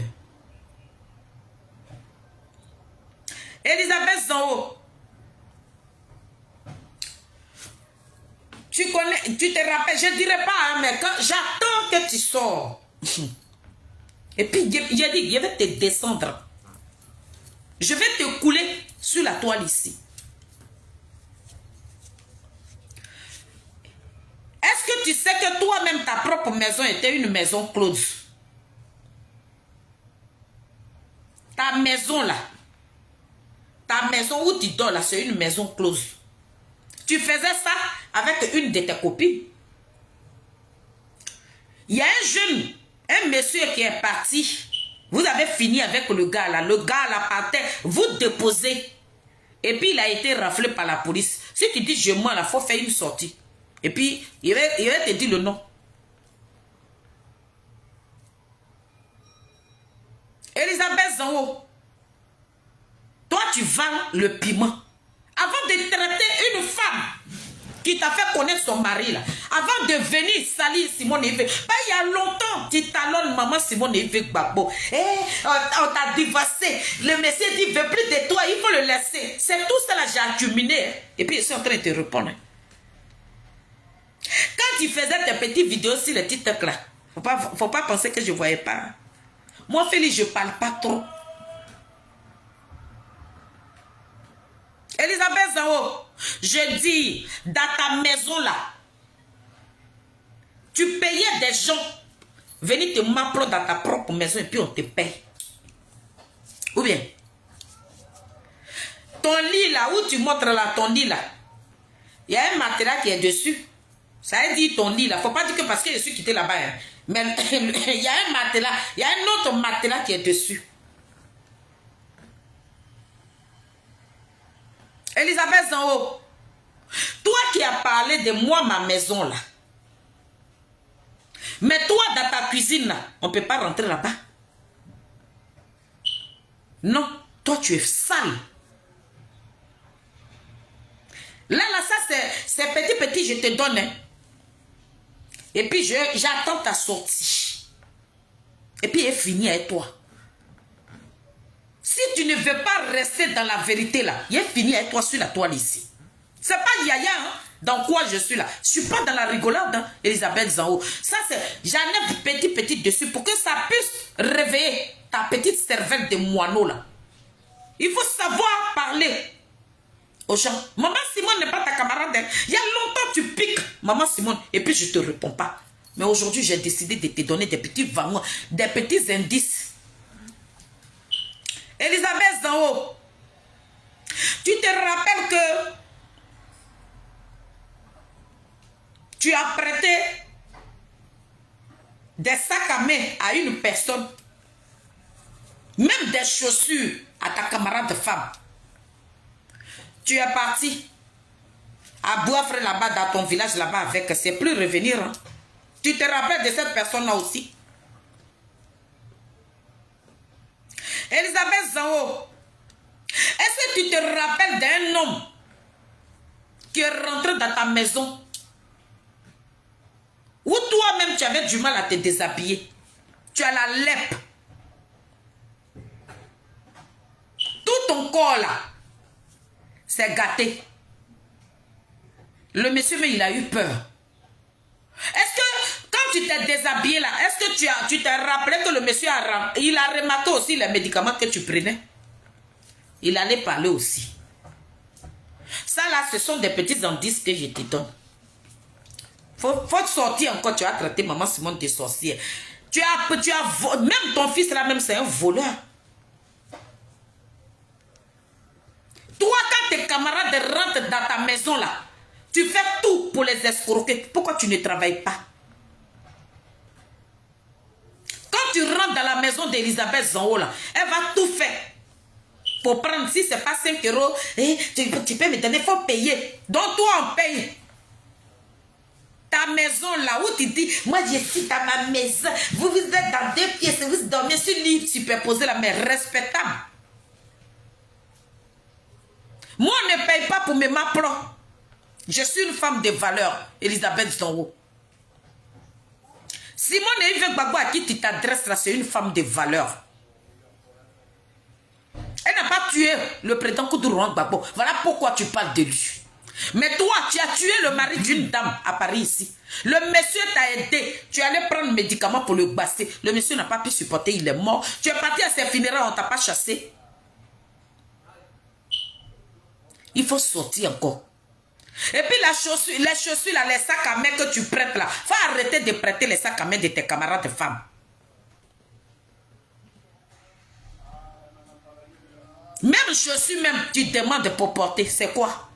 Elisabeth Zao, tu connais, tu te rappelles, je ne dirais pas, hein, mais quand j'attends que tu sors. Et puis, j'ai dit, je vais te descendre. Je vais te couler sur la toile ici. Est-ce que tu sais que toi-même, ta propre maison était une maison close? Ta maison là, ta maison où tu dors là, c'est une maison close. Tu faisais ça avec une de tes copines. Il y a un jeune, un monsieur qui est parti. Vous avez fini avec le gars là. Le gars là partait, vous déposez. Et puis il a été raflé par la police. Si tu dis je mens là, il faut faire une sortie. Et puis il va te dire le nom. Elisabeth Zao, toi tu vends le piment. Avant de traiter une femme qui t'a fait connaître son mari là, avant de venir salir Simone Évêque, il y a longtemps, tu talonnes maman Simone Évêque Gbagbo. On t'a divorcé. Le monsieur dit, il ne veut plus de toi, il faut le laisser. C'est tout ça là, j'ai accumulé. Et puis, je suis en train de te répondre. Quand tu faisais tes petites vidéos sur le TikTok là, faut pas penser que je ne voyais pas. Moi, Félix, je ne parle pas trop. Elisabeth Zao, je dis, dans ta maison là, tu payais des gens venir te m'appeler dans ta propre maison et puis on te paye. Ou bien, ton lit là, où tu montres là, ton lit là, il y a un matelas qui est dessus. Ça veut dire ton lit là, faut pas dire que parce que je suis quitté là-bas, hein. Mais il y a un matelas, il y a un autre matelas qui est dessus. Elisabeth Zango, toi qui as parlé de moi, ma maison là. Mais toi, dans ta cuisine là, on ne peut pas rentrer là-bas. Non, toi tu es sale. Là, ça c'est petit, je te donne. Hein. Et puis j'attends ta sortie. Et puis elle finit avec toi. Si tu ne veux pas rester dans la vérité là, il est fini avec toi sur la toile ici. C'est pas Yaya, hein, dans quoi je suis là. Je suis pas dans la rigolade, hein, Elisabeth Zango. Ça c'est, j'en ai petit dessus pour que ça puisse réveiller ta petite cervelle de moineau là. Il faut savoir parler aux gens. Maman Simone n'est pas ta camarade. Il y a longtemps tu piques, Maman Simone, et puis je te réponds pas. Mais aujourd'hui j'ai décidé de te donner des petits vagons, des petits indices. Elisabeth Zango, tu te rappelles que tu as prêté des sacs à main à une personne, même des chaussures à ta camarade femme. Tu es parti à Boisfré là-bas dans ton village là-bas avec, c'est plus revenir. Hein. Tu te rappelles de cette personne-là aussi? Elisabeth Zango, est-ce que tu te rappelles d'un homme qui est rentré dans ta maison où toi-même tu avais du mal à te déshabiller? Tu as la lèpre. Tout ton corps là, c'est gâté. Le monsieur, mais il a eu peur. Est-ce que quand tu t'es déshabillé là, est-ce que tu t'es rappelé que le monsieur il a remarqué aussi les médicaments que tu prenais? Il allait parler aussi. Ça là, ce sont des petits indices que je te donne. Faut sortir encore, tu as traité Maman Simone de sorcière. Même ton fils là, même c'est un voleur. Toi, quand tes camarades rentrent dans ta maison là, tu fais tout pour les escroquer. Pourquoi tu ne travailles pas? Quand tu rentres dans la maison d'Elisabeth Zango là, elle va tout faire pour prendre. Si c'est pas 5 euros, tu peux me donner, il faut payer. Donc toi, on paye. Ta maison là où tu dis, moi je suis dans ma maison, vous êtes dans 2 pièces, vous dormez sur lit superposé là, mais respectable. Moi, on ne paye pas pour mes maplons. Je suis une femme de valeur, Elisabeth Zango. Simone Yves Gbagbo à qui tu t'adresses là, c'est une femme de valeur. Elle n'a pas tué le président Koudourouan Gbagbo. Voilà pourquoi tu parles de lui. Mais toi, tu as tué le mari d'une dame à Paris ici. Le monsieur t'a aidé. Tu allais prendre médicaments pour le basser. Le monsieur n'a pas pu supporter, il est mort. Tu es parti à ses funérailles, on ne t'a pas chassé. Il faut sortir encore. Et puis les chaussures, là, les sacs à main que tu prêtes là, il faut arrêter de prêter les sacs à main de tes camarades de femmes. Même chaussures, même, tu demandes pour porter, c'est quoi?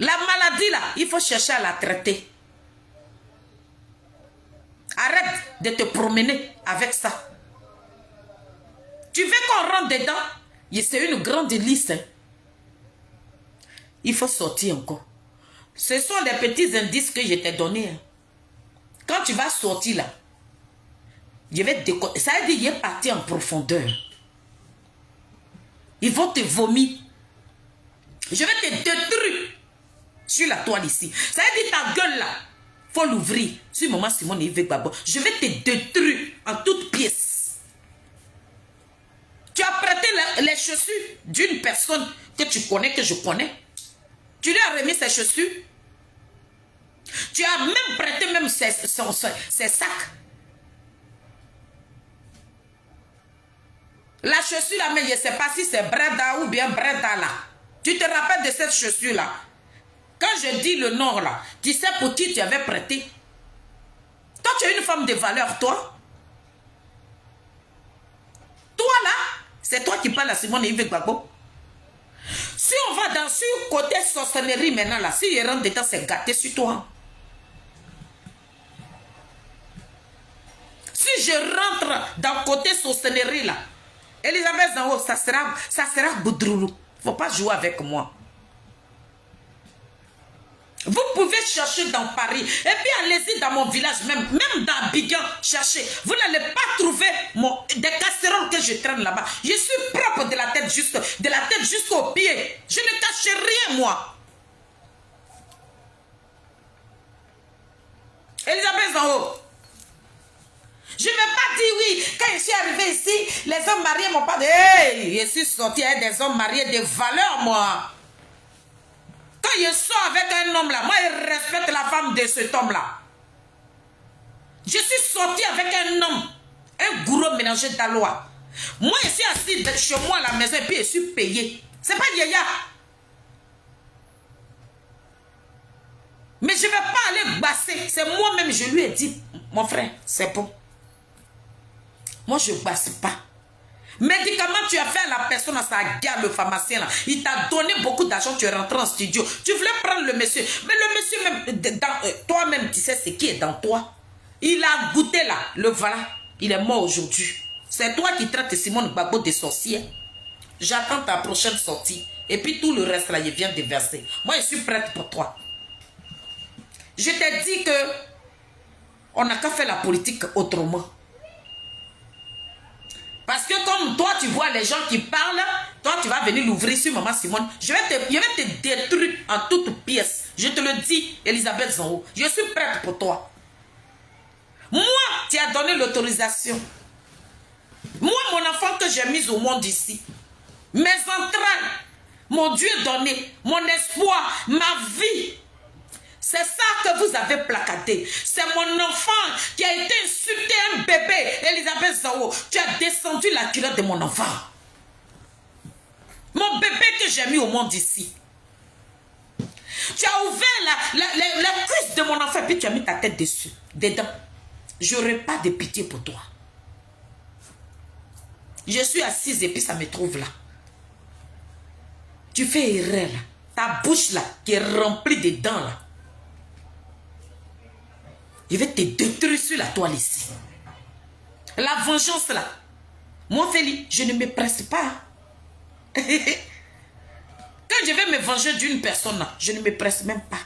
La maladie là, il faut chercher à la traiter. Arrête de te promener avec ça. Tu veux qu'on rentre dedans? C'est une grande liste. Hein. Il faut sortir encore. Ce sont les petits indices que je t'ai donnés. Hein. Quand tu vas sortir là, je vais te décoder. Ça veut dire qu'il est parti en profondeur. Ils vont te vomir. Je vais te détruire sur la toile ici. Ça veut dire ta gueule là, il faut l'ouvrir. Sur Maman Simone Yves Gbagbo, je vais te détruire en toutes pièces. Tu as prêté les chaussures d'une personne que tu connais, que je connais. Tu lui as remis ses chaussures. Tu as même prêté même ses sacs. La chaussure là, mais je ne sais pas si c'est Breda ou bien Breda là. Tu te rappelles de cette chaussure là? Quand je dis le nom là, tu sais pour qui tu avais prêté? Toi, tu es une femme de valeur, toi. Toi là, c'est toi qui parles à Simone Yves Gbagbo. Si on va dans ce côté sorcellerie maintenant là, si il rentre dedans, c'est gâté sur toi. Si je rentre dans le côté sorcellerie là, Elisabeth Zango, ça sera boudroulou. Faut pas jouer avec moi. Vous pouvez chercher dans Paris. Et puis allez-y dans mon village, même dans Abidjan, cherchez. Vous n'allez pas trouver des casseroles que je traîne là-bas. Je suis propre de la tête jusqu'aux pieds. Je ne cache rien, moi. Elisabeth Zango. Je ne vais pas dire oui. Quand je suis arrivé ici, les hommes mariés m'ont pas dit hey, je suis sorti avec des hommes mariés de valeur, moi. Quand je sors avec un homme là, moi je respecte la femme de cet homme là. Je suis sorti avec un homme, un gourou mélangé d'alois. Moi je suis assis chez moi à la maison et puis je suis payé. C'est pas Yaya. Mais je ne vais pas aller basser. C'est moi-même, je lui ai dit, mon frère, c'est bon. Moi je ne basse pas. Médicament, tu as fait à la personne à sa garde, le pharmacien là. Il t'a donné beaucoup d'argent, tu es rentré en studio. Tu voulais prendre le monsieur. Mais le monsieur, même, toi-même, tu sais ce qui est dans toi. Il a goûté là, le voilà. Il est mort aujourd'hui. C'est toi qui traites Simone Gbagbo de sorcière. J'attends ta prochaine sortie. Et puis tout le reste là, il vient de verser. Moi, je suis prête pour toi. Je t'ai dit que on n'a qu'à faire la politique autrement. Parce que comme toi, tu vois les gens qui parlent, toi, tu vas venir l'ouvrir sur Maman Simone. Je vais te détruire en toutes pièces. Je te le dis, Elisabeth Zango. Je suis prête pour toi. Moi, tu as donné l'autorisation. Moi, mon enfant que j'ai mis au monde ici, mes entrailles, mon Dieu donné, mon espoir, ma vie. C'est ça que vous avez placardé. C'est mon enfant qui a été insulté, un bébé. Elisabeth Zango, tu as descendu la culotte de mon enfant. Mon bébé que j'ai mis au monde ici. Tu as ouvert la cuisse de mon enfant et puis tu as mis ta tête dessus, dedans. J'aurai pas de pitié pour toi. Je suis assise et puis ça me trouve là. Tu fais erreur là. Ta bouche là qui est remplie de dents là. Je vais te détruire sur la toile ici. La vengeance là. Moi, Félix, je ne me presse pas. Quand je vais me venger d'une personne là, je ne me presse même pas.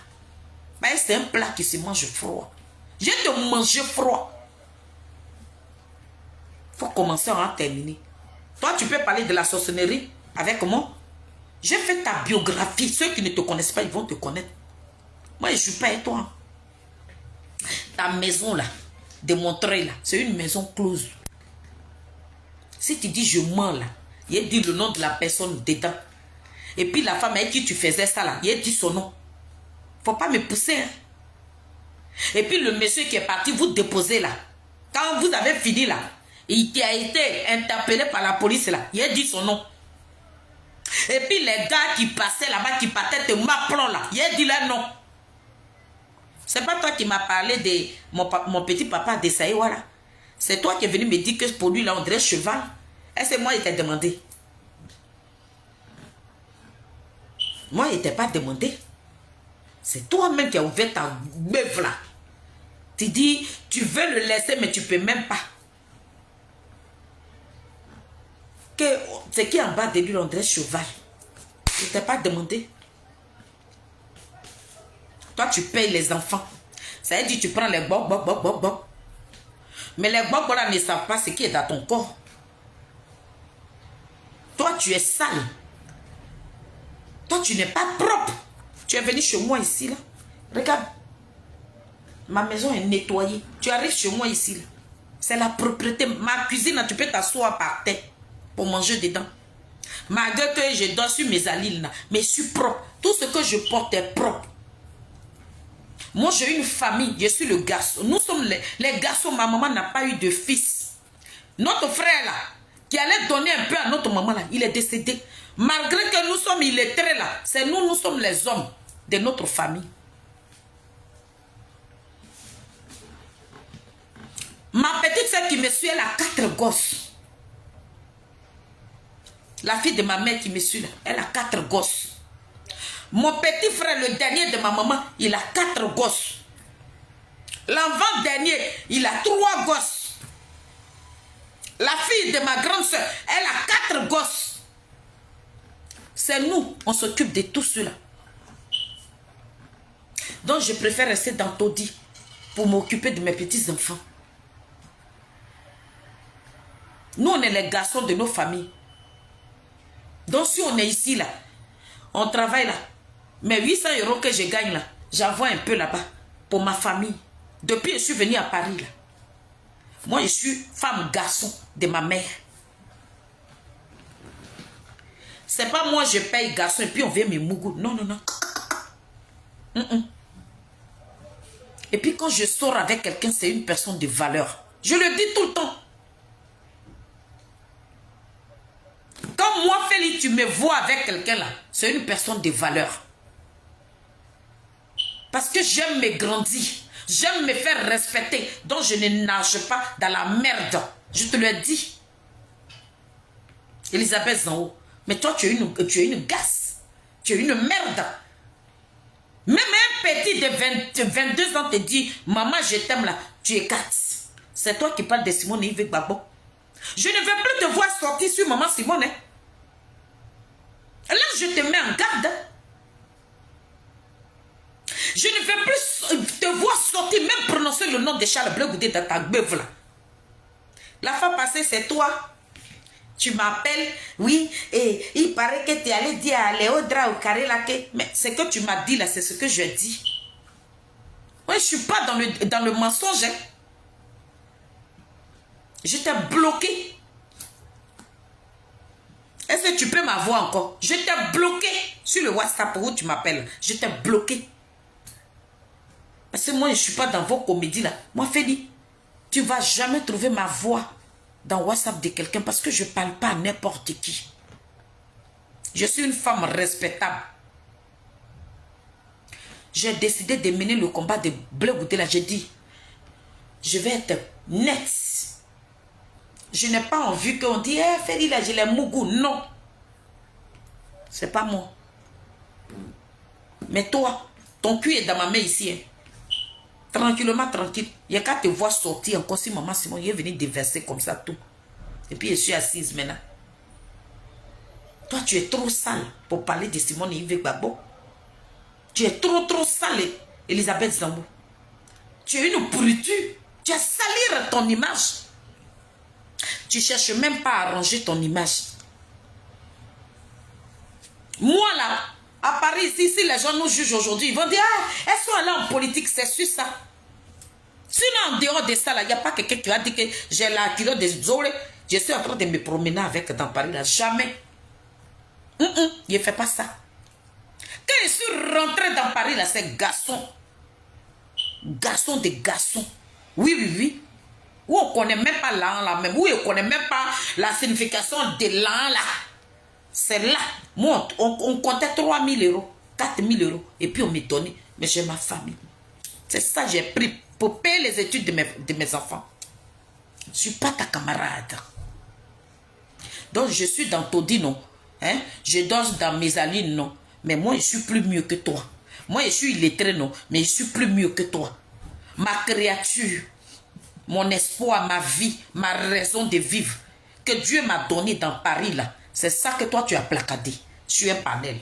Mais c'est un plat qui se mange froid. Je vais te manger froid. Il faut commencer à en terminer. Toi, tu peux parler de la sorcellerie avec moi. J'ai fait ta biographie. Ceux qui ne te connaissent pas, ils vont te connaître. Moi, je ne suis pas avec toi. Ta maison là, de Montreuil là, c'est une maison close. Si tu dis je mens là, il dit le nom de la personne dedans. Et puis la femme avec qui tu faisais ça là, il dit son nom. Faut pas me pousser. Hein. Et puis le monsieur qui est parti vous déposer là. Quand vous avez fini là, il qui a été interpellé par la police là, il dit son nom. Et puis les gars qui passaient là-bas, qui partaient te m'appelant là, il dit leur nom. C'est pas toi qui m'as parlé de mon petit papa de Saïwara. C'est toi qui es venu me dire que pour lui là on dirait cheval. Et c'est moi qui t'ai demandé. Moi il t'ai pas demandé. C'est toi-même qui as ouvert ta meuf là. Tu dis tu veux le laisser mais tu peux même pas. Que ce qui est en bas de lui on dirait cheval. Je t'ai pas demandé. Toi, tu payes les enfants. Ça veut dire que tu prends les bob. Mais les bob là ne savent pas ce qui est dans ton corps. Toi, tu es sale. Toi, tu n'es pas propre. Tu es venu chez moi ici, là. Regarde. Ma maison est nettoyée. Tu arrives chez moi ici, là. C'est la propreté. Ma cuisine, là, tu peux t'asseoir par terre pour manger dedans. Malgré que je dors sur mes aliles, là. Mais je suis propre. Tout ce que je porte est propre. Moi, j'ai une famille, je suis le garçon. Nous sommes les garçons. Ma maman n'a pas eu de fils. Notre frère, là, qui allait donner un peu à notre maman, là, il est décédé. Malgré que nous sommes illettrés, là, c'est nous sommes les hommes de notre famille. Ma petite soeur qui me suit, elle a 4 gosses. La fille de ma mère qui me suit, là, elle a 4 gosses. Mon petit frère, le dernier de ma maman, il a 4 gosses. L'enfant dernier, il a 3 gosses. La fille de ma grande soeur, elle a 4 gosses. C'est nous, on s'occupe de tout cela. Donc je préfère rester dans Todi pour m'occuper de mes petits-enfants. Nous, on est les garçons de nos familles. Donc si on est ici, là, on travaille là. Mais 800 € que je gagne là, j'envoie un peu là-bas pour ma famille. Depuis que je suis venue à Paris là. Moi, je suis femme garçon de ma mère. C'est pas moi, je paye garçon et puis on vient me mougou. Non, non, non. Et puis quand je sors avec quelqu'un, c'est une personne de valeur. Je le dis tout le temps. Quand moi, Félix, tu me vois avec quelqu'un là, c'est une personne de valeur. Parce que j'aime me grandir. J'aime me faire respecter. Donc je ne nage pas dans la merde. Je te le dis. Elisabeth Zango. Mais toi, tu es une gasse. Tu es une merde. Même un petit de 22 ans te dit, maman, je t'aime là. Tu es 4. C'est toi qui parles de Simone Yves Gbagbo. Je ne veux plus te voir sortir sur maman Simone. Hein. Là, je te mets en garde. Je ne veux plus te voir sortir, même prononcer le nom de Charles Bleu Goudé dans ta beuve là. La fois passée, c'est toi. Tu m'appelles, oui, et il paraît que tu es allé dire à Léodra au carré là que... Mais ce que tu m'as dit là, c'est ce que je dis. Oui, je ne suis pas dans le mensonge. Hein. Je t'ai bloqué. Est-ce que tu peux m'avoir encore? Je t'ai bloqué sur le WhatsApp où tu m'appelles. Je t'ai bloqué. Parce que moi, je ne suis pas dans vos comédies là. Moi, Félix, tu ne vas jamais trouver ma voix dans WhatsApp de quelqu'un parce que je ne parle pas à n'importe qui. Je suis une femme respectable. J'ai décidé de mener le combat de Bleu Goudé là. J'ai dit, je vais être nette. Je n'ai pas envie qu'on dise, hey, Félix là, j'ai les mougous. Non. C'est pas moi. Mais toi, ton cul est dans ma main ici. Hein. Tranquillement, tranquille. Il n'y a qu'à te voir sortir encore si maman Simon est venue déverser comme ça tout. Et puis je suis assise maintenant. Toi, tu es trop sale pour parler de Simone Yves Gbagbo. Tu es trop sale, Elisabeth Zambo. Tu es une pourriture. Tu as sali ton image. Tu ne cherches même pas à arranger ton image. Moi là, à Paris, ici, si les gens nous jugent aujourd'hui, ils vont dire, ah, elles sont allées en politique, c'est sur ça. Sinon, en dehors de ça, il n'y a pas quelqu'un qui va dire que j'ai la culotte des oreilles. Je suis en train de me promener avec dans Paris, là. Jamais. Je ne fais pas ça. Quand je suis rentré dans Paris, là, c'est garçon. Garçon de garçon. Oui. Où on ne connaît même pas l'an là même. Où on ne connaît même pas la signification de l'an là. C'est là. Moi, on comptait 3 000 €, 4 000 €. Et puis on me donnait. Mais j'ai ma famille. C'est ça que j'ai pris pour payer les études de mes enfants. Je ne suis pas ta camarade. Donc je suis dans Todi, non. Hein? Je dors dans mes alines, non. Mais moi, je suis plus mieux que toi. Moi, je suis illettré, non. Mais je suis plus mieux que toi. Ma créature, mon espoir, ma vie, ma raison de vivre, que Dieu m'a donné dans Paris, là. C'est ça que toi, tu as placardé sur un panel.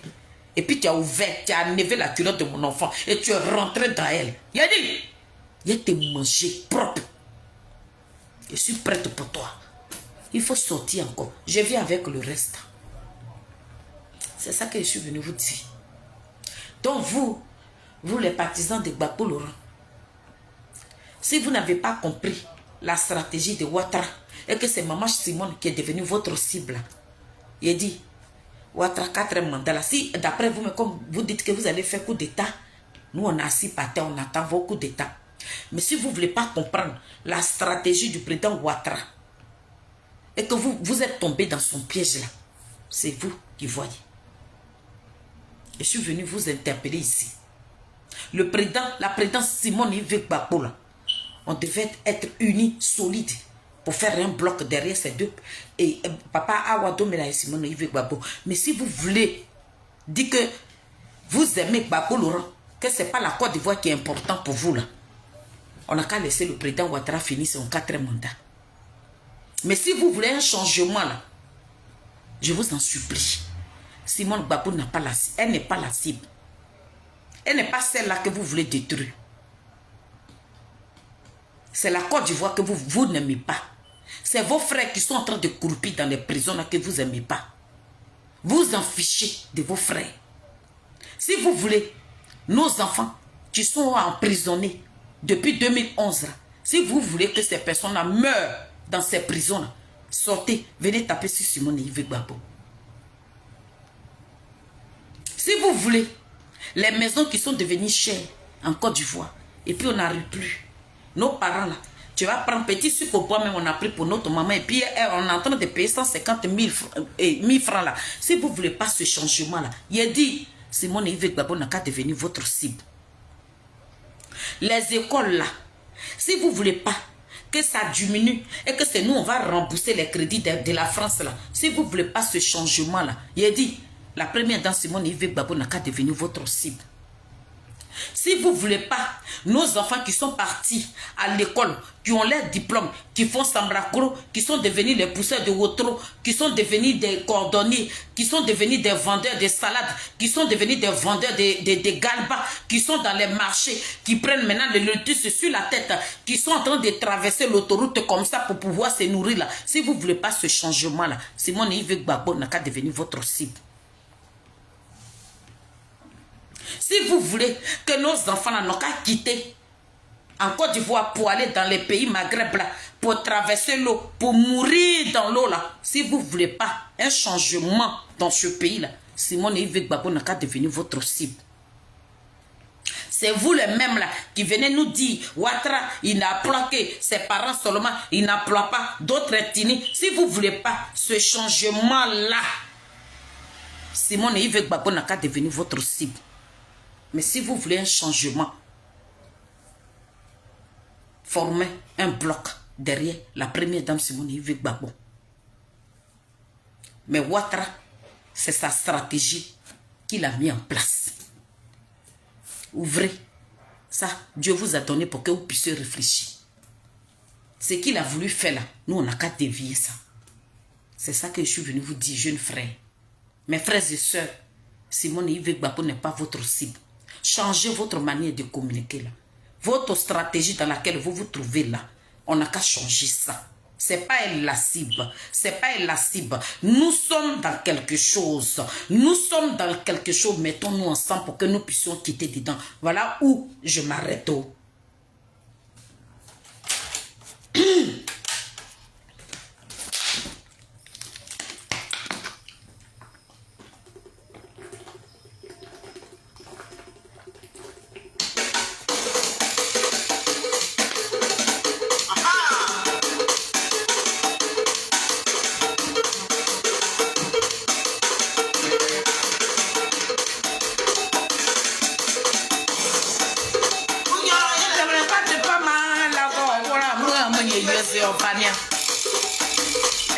Et puis, tu as ouvert, tu as enlevé la culotte de mon enfant et tu es rentré dans elle. Il a dit, il a te mangé propre. Je suis prête pour toi. Il faut sortir encore. Je viens avec le reste. C'est ça que je suis venu vous dire. Donc, vous les partisans de Gbagbo Laurent, si vous n'avez pas compris la stratégie de Ouattara et que c'est Maman Simone qui est devenue votre cible, il a dit, Ouattara 4 mandats là, si d'après vous, mais comme vous dites que vous allez faire coup d'État, nous on a assis par terre, on attend vos coups d'État. Mais si vous ne voulez pas comprendre la stratégie du président Ouattara et que vous êtes tombé dans son piège là, c'est vous qui voyez. Je suis venu vous interpeller ici. Le président, la présidente Simone Yves Gbagbo là, on devait être unis, solides, pour faire un bloc derrière ces deux. Et papa Awado Mela et Simone Yves Gbagbo. Mais si vous voulez dire que vous aimez Gbagbo Laurent, que ce n'est pas la Côte d'Ivoire qui est important pour vous là, on n'a qu'à laisser le président Ouattara finir son 4e mandat. Mais si vous voulez un changement là, je vous en supplie. Simone Gbagbo n'a pas la cible. Elle n'est pas la cible. Elle n'est pas celle-là que vous voulez détruire. C'est la Côte d'Ivoire que vous n'aimez pas. C'est vos frères qui sont en train de croupir dans les prisons là que vous n'aimez pas. Vous en fichez de vos frères. Si vous voulez, nos enfants qui sont emprisonnés depuis 2011, là, si vous voulez que ces personnes-là meurent dans ces prisons-là, sortez, venez taper sur Simone Yves Gbagbo. Si vous voulez, les maisons qui sont devenues chères en Côte d'Ivoire, et puis on n'arrive plus. Nos parents là, tu vas prendre petit sucre au bois, même on a pris pour notre maman, et puis on est en train de payer 150 000 francs là. Si vous ne voulez pas ce changement là, il a dit, Simone Yves Gbagbo n'a qu'à devenir votre cible. Les écoles là, si vous ne voulez pas que ça diminue et que c'est nous, on va rembourser les crédits de la France là. Si vous ne voulez pas ce changement là, il a dit, la première dame Simone Yves Gbagbo n'a qu'à devenir votre cible. Si vous ne voulez pas, nos enfants qui sont partis à l'école, qui ont leur diplôme, qui font sambracro, qui sont devenus les pousseurs de wotro, qui sont devenus des cordonniers, qui sont devenus des vendeurs de salades, qui sont devenus des vendeurs de galba, qui sont dans les marchés, qui prennent maintenant le lotus sur la tête, qui sont en train de traverser l'autoroute comme ça pour pouvoir se nourrir là. Si vous ne voulez pas ce changement là, Simone Yves Gbagbo n'a qu'à devenir votre cible. Si vous voulez que nos enfants n'ont qu'à quitter en Côte d'Ivoire pour aller dans les pays Maghreb là, pour traverser l'eau, pour mourir dans l'eau là, si vous ne voulez pas un changement dans ce pays là, Simone Yves Gbagbo n'a qu'à devenir votre cible. C'est vous les mêmes là qui venez nous dire Ouattara, il n'emploie que ses parents seulement, il n'emploie pas d'autres ethnies. Si vous ne voulez pas ce changement là, Simone Yves Gbagbo n'a qu'à devenir votre cible. Mais si vous voulez un changement, formez un bloc derrière la première dame Simone Yves Gbagbo. Mais Ouattara, c'est sa stratégie qu'il a mis en place. Ouvrez. Ça, Dieu vous a donné pour que vous puissiez réfléchir. Ce qu'il a voulu faire là, nous on n'a qu'à dévier ça. C'est ça que je suis venu vous dire, jeunes frères. Mes frères et sœurs, Simone Yves Gbagbo n'est pas votre cible. Changez votre manière de communiquer là. Votre stratégie dans laquelle vous vous trouvez là, on n'a qu'à changer ça. C'est pas elle la cible. C'est pas elle la cible. Nous sommes dans quelque chose. Nous sommes dans quelque chose. Mettons-nous ensemble pour que nous puissions quitter dedans. Voilà où je m'arrête.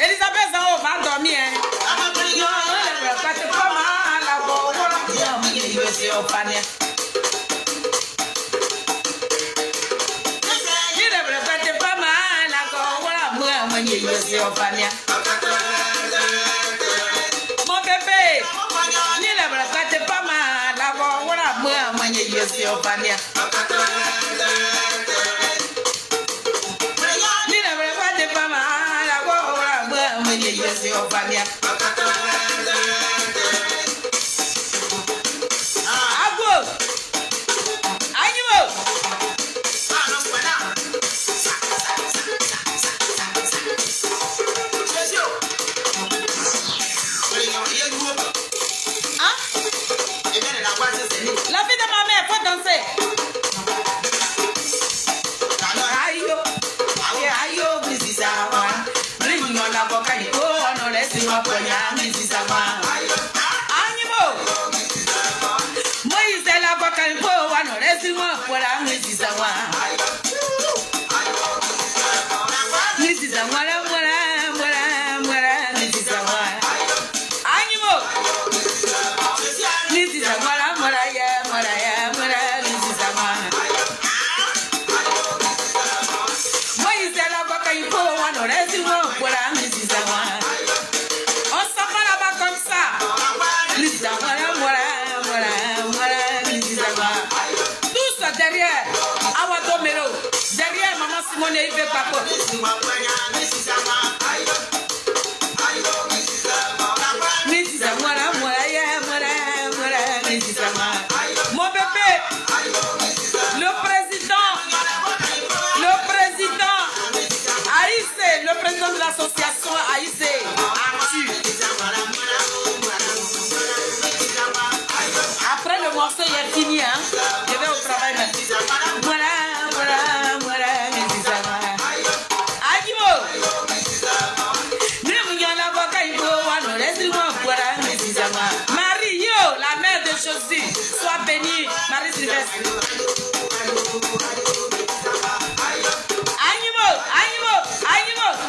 Elisabeth Zao va dormir. Mon bébé, ni le regrette pas mal. La fille de ma mère, faut danser. On s'en va là-bas comme ça. Tous derrière. Awado Melo. Derrière Maman Simone et Yves Papo. Mon bébé. Le président Aïssé, le président de l'association Aïssé, Arthur. Après le morceau, il est fini, hein. Je vais au travail maintenant. Voilà. Marie, yo, la mère de Josie, sois bénie, Marie Sylvestre. Animo,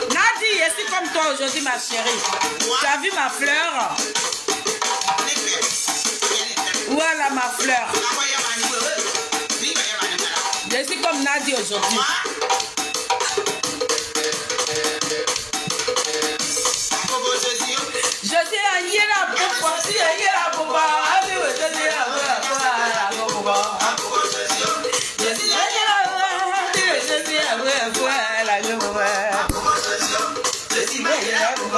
Nadi, je suis comme toi aujourd'hui, ma chérie. Tu as vu ma fleur? Voilà ma fleur. Je suis comme Nadi aujourd'hui. Je dis à Yéla Boba, si à Yéla Boba, je dis à Boba. Je dis à Yéla Boba, je dis à Boba. Je dis à Yéla Boba,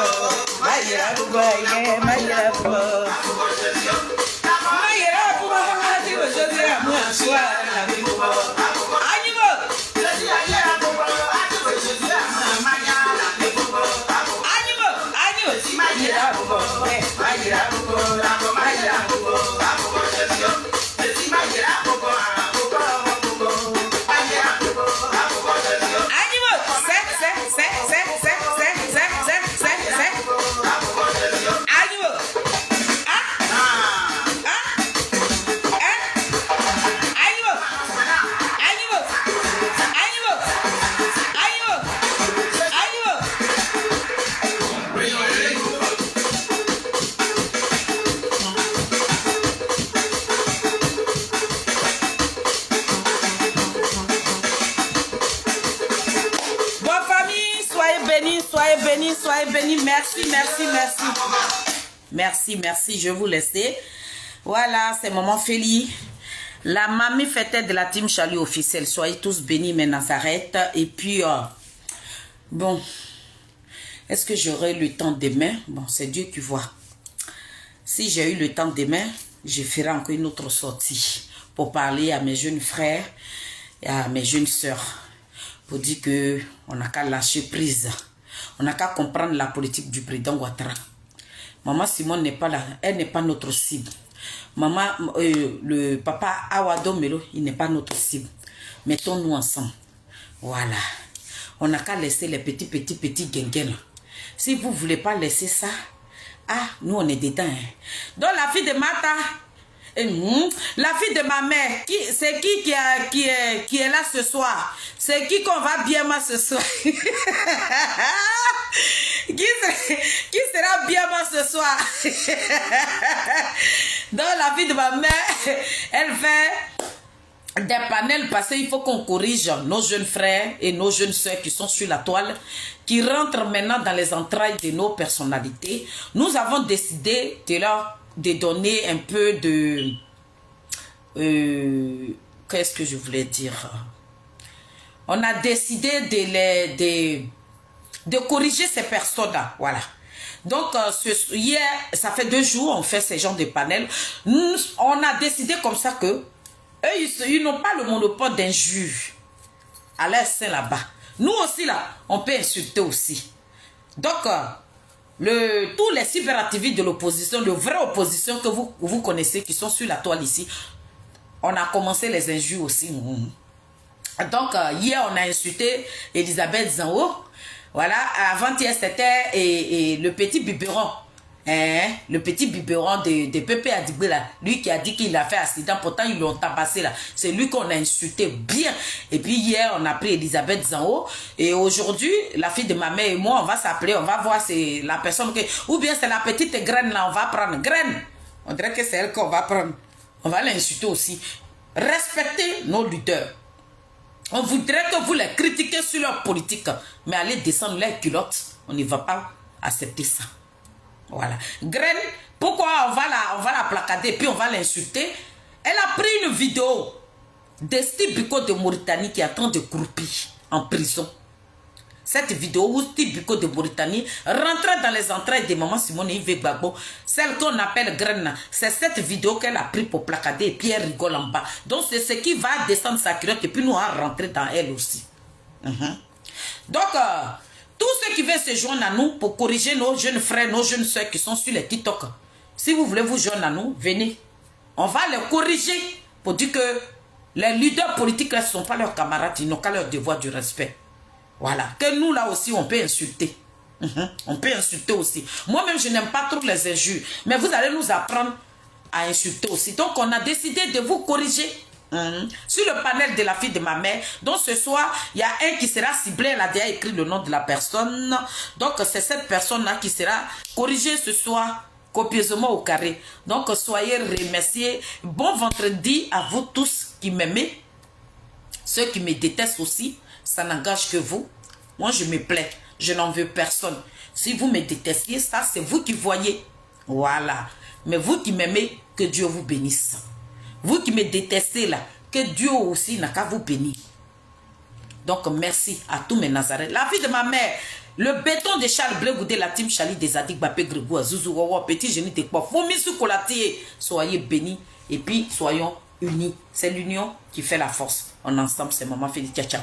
soyez bénis. Merci, je vous laisse. Voilà, c'est maman Félie. La mamie fêtait de la team Chalut officielle. Soyez tous bénis, mais Nazareth. Et puis, bon, est-ce que j'aurai le temps demain? Bon, c'est Dieu qui voit. Si j'ai eu le temps demain, je ferai encore une autre sortie pour parler à mes jeunes frères et à mes jeunes sœurs. Pour dire qu'on n'a qu'à lâcher prise. On n'a qu'à comprendre la politique du président Ouattara. Maman Simone n'est pas là. Elle n'est pas notre cible. Maman, le papa Awado Melo, il n'est pas notre cible. Mettons-nous ensemble. Voilà. On n'a qu'à laisser les petits guenguens. Si vous ne voulez pas laisser ça, nous on est dedans. Hein. Donc la fille de Mata, la fille de ma mère, c'est qui est là ce soir? C'est qui qu'on va bien moi ce soir? Qui sera bien moi ce soir? Donc la fille de ma mère, elle fait des panels parce qu'il faut qu'on corrige nos jeunes frères et nos jeunes soeurs qui sont sur la toile, qui rentrent maintenant dans les entrailles de nos personnalités. Nous avons décidé de donner un peu de... qu'est-ce que je voulais dire? On a décidé de corriger ces personnes-là. Voilà. Donc, hier, ça fait 2 jours, on fait ces genres de panels. On a décidé comme ça que eux, ils n'ont pas le monopole d'injure à l'air saint là-bas. Nous aussi, là, on peut insulter aussi. Donc, tous les cyberactivistes de l'opposition, de vraie opposition que vous connaissez, qui sont sur la toile ici, on a commencé les injures aussi. Donc, hier, on a insulté Elisabeth Zango. Voilà, avant-hier, c'était le petit biberon. Le petit biberon de Pépé Adigbe là, lui qui a dit qu'il a fait accident, pourtant ils l'ont tabassé là. C'est lui qu'on a insulté bien. Et puis hier, on a pris Elisabeth Zango. Et aujourd'hui, la fille de ma mère et moi, on va s'appeler, on va voir c'est la personne ou bien c'est la petite graine là, on va prendre. Graine, on dirait que c'est elle qu'on va prendre. On va l'insulter aussi. Respectez nos leaders. On voudrait que vous les critiquiez sur leur politique, mais allez descendre leurs culottes. On ne va pas accepter ça. Voilà. Graine, pourquoi on va la placader et puis on va l'insulter? Elle a pris une vidéo de Steve Biko de Mauritanie qui est en train de croupir en prison. Cette vidéo où Steve Biko de Mauritanie rentrait dans les entrailles de maman Simone Yves Gbagbo, celle qu'on appelle Graine, c'est cette vidéo qu'elle a pris pour placader et puis elle rigole en bas. Donc c'est ce qui va descendre sa culotte et puis nous à rentrer dans elle aussi. Donc, tous ceux qui veulent se joindre à nous pour corriger nos jeunes frères, nos jeunes soeurs qui sont sur les TikTok, si vous voulez vous joindre à nous, venez. On va les corriger pour dire que les leaders politiques ne sont pas leurs camarades, ils n'ont qu'à leur devoir du respect. Voilà. Que nous, là aussi, on peut insulter. On peut insulter aussi. Moi-même, je n'aime pas trop les injures. Mais vous allez nous apprendre à insulter aussi. Donc, on a décidé de vous corriger. Sur le panel de la fille de ma mère. Donc, ce soir, il y a un qui sera ciblé. Elle a déjà écrit le nom de la personne. Donc, c'est cette personne-là qui sera corrigée ce soir copieusement au carré. Donc, soyez remerciés. Bon vendredi à vous tous qui m'aimez. Ceux qui me détestent aussi. Ça n'engage que vous. Moi, je me plais. Je n'en veux personne. Si vous me détestiez, ça, c'est vous qui voyez. Voilà. Mais vous qui m'aimez, que Dieu vous bénisse. Vous qui me détestez là, que Dieu aussi n'a qu'à vous bénir. Donc, merci à tous mes Nazareth. La vie de ma mère, le béton de Charles Blé Goudé, la team Chali des Adik, Bapé Grégou, Zouzou, Wawa, Petit Génie de quoi. Foumi sous colatier. Soyez bénis et puis soyons unis. C'est l'union qui fait la force. En ensemble, c'est Maman Félix. Ciao, ciao.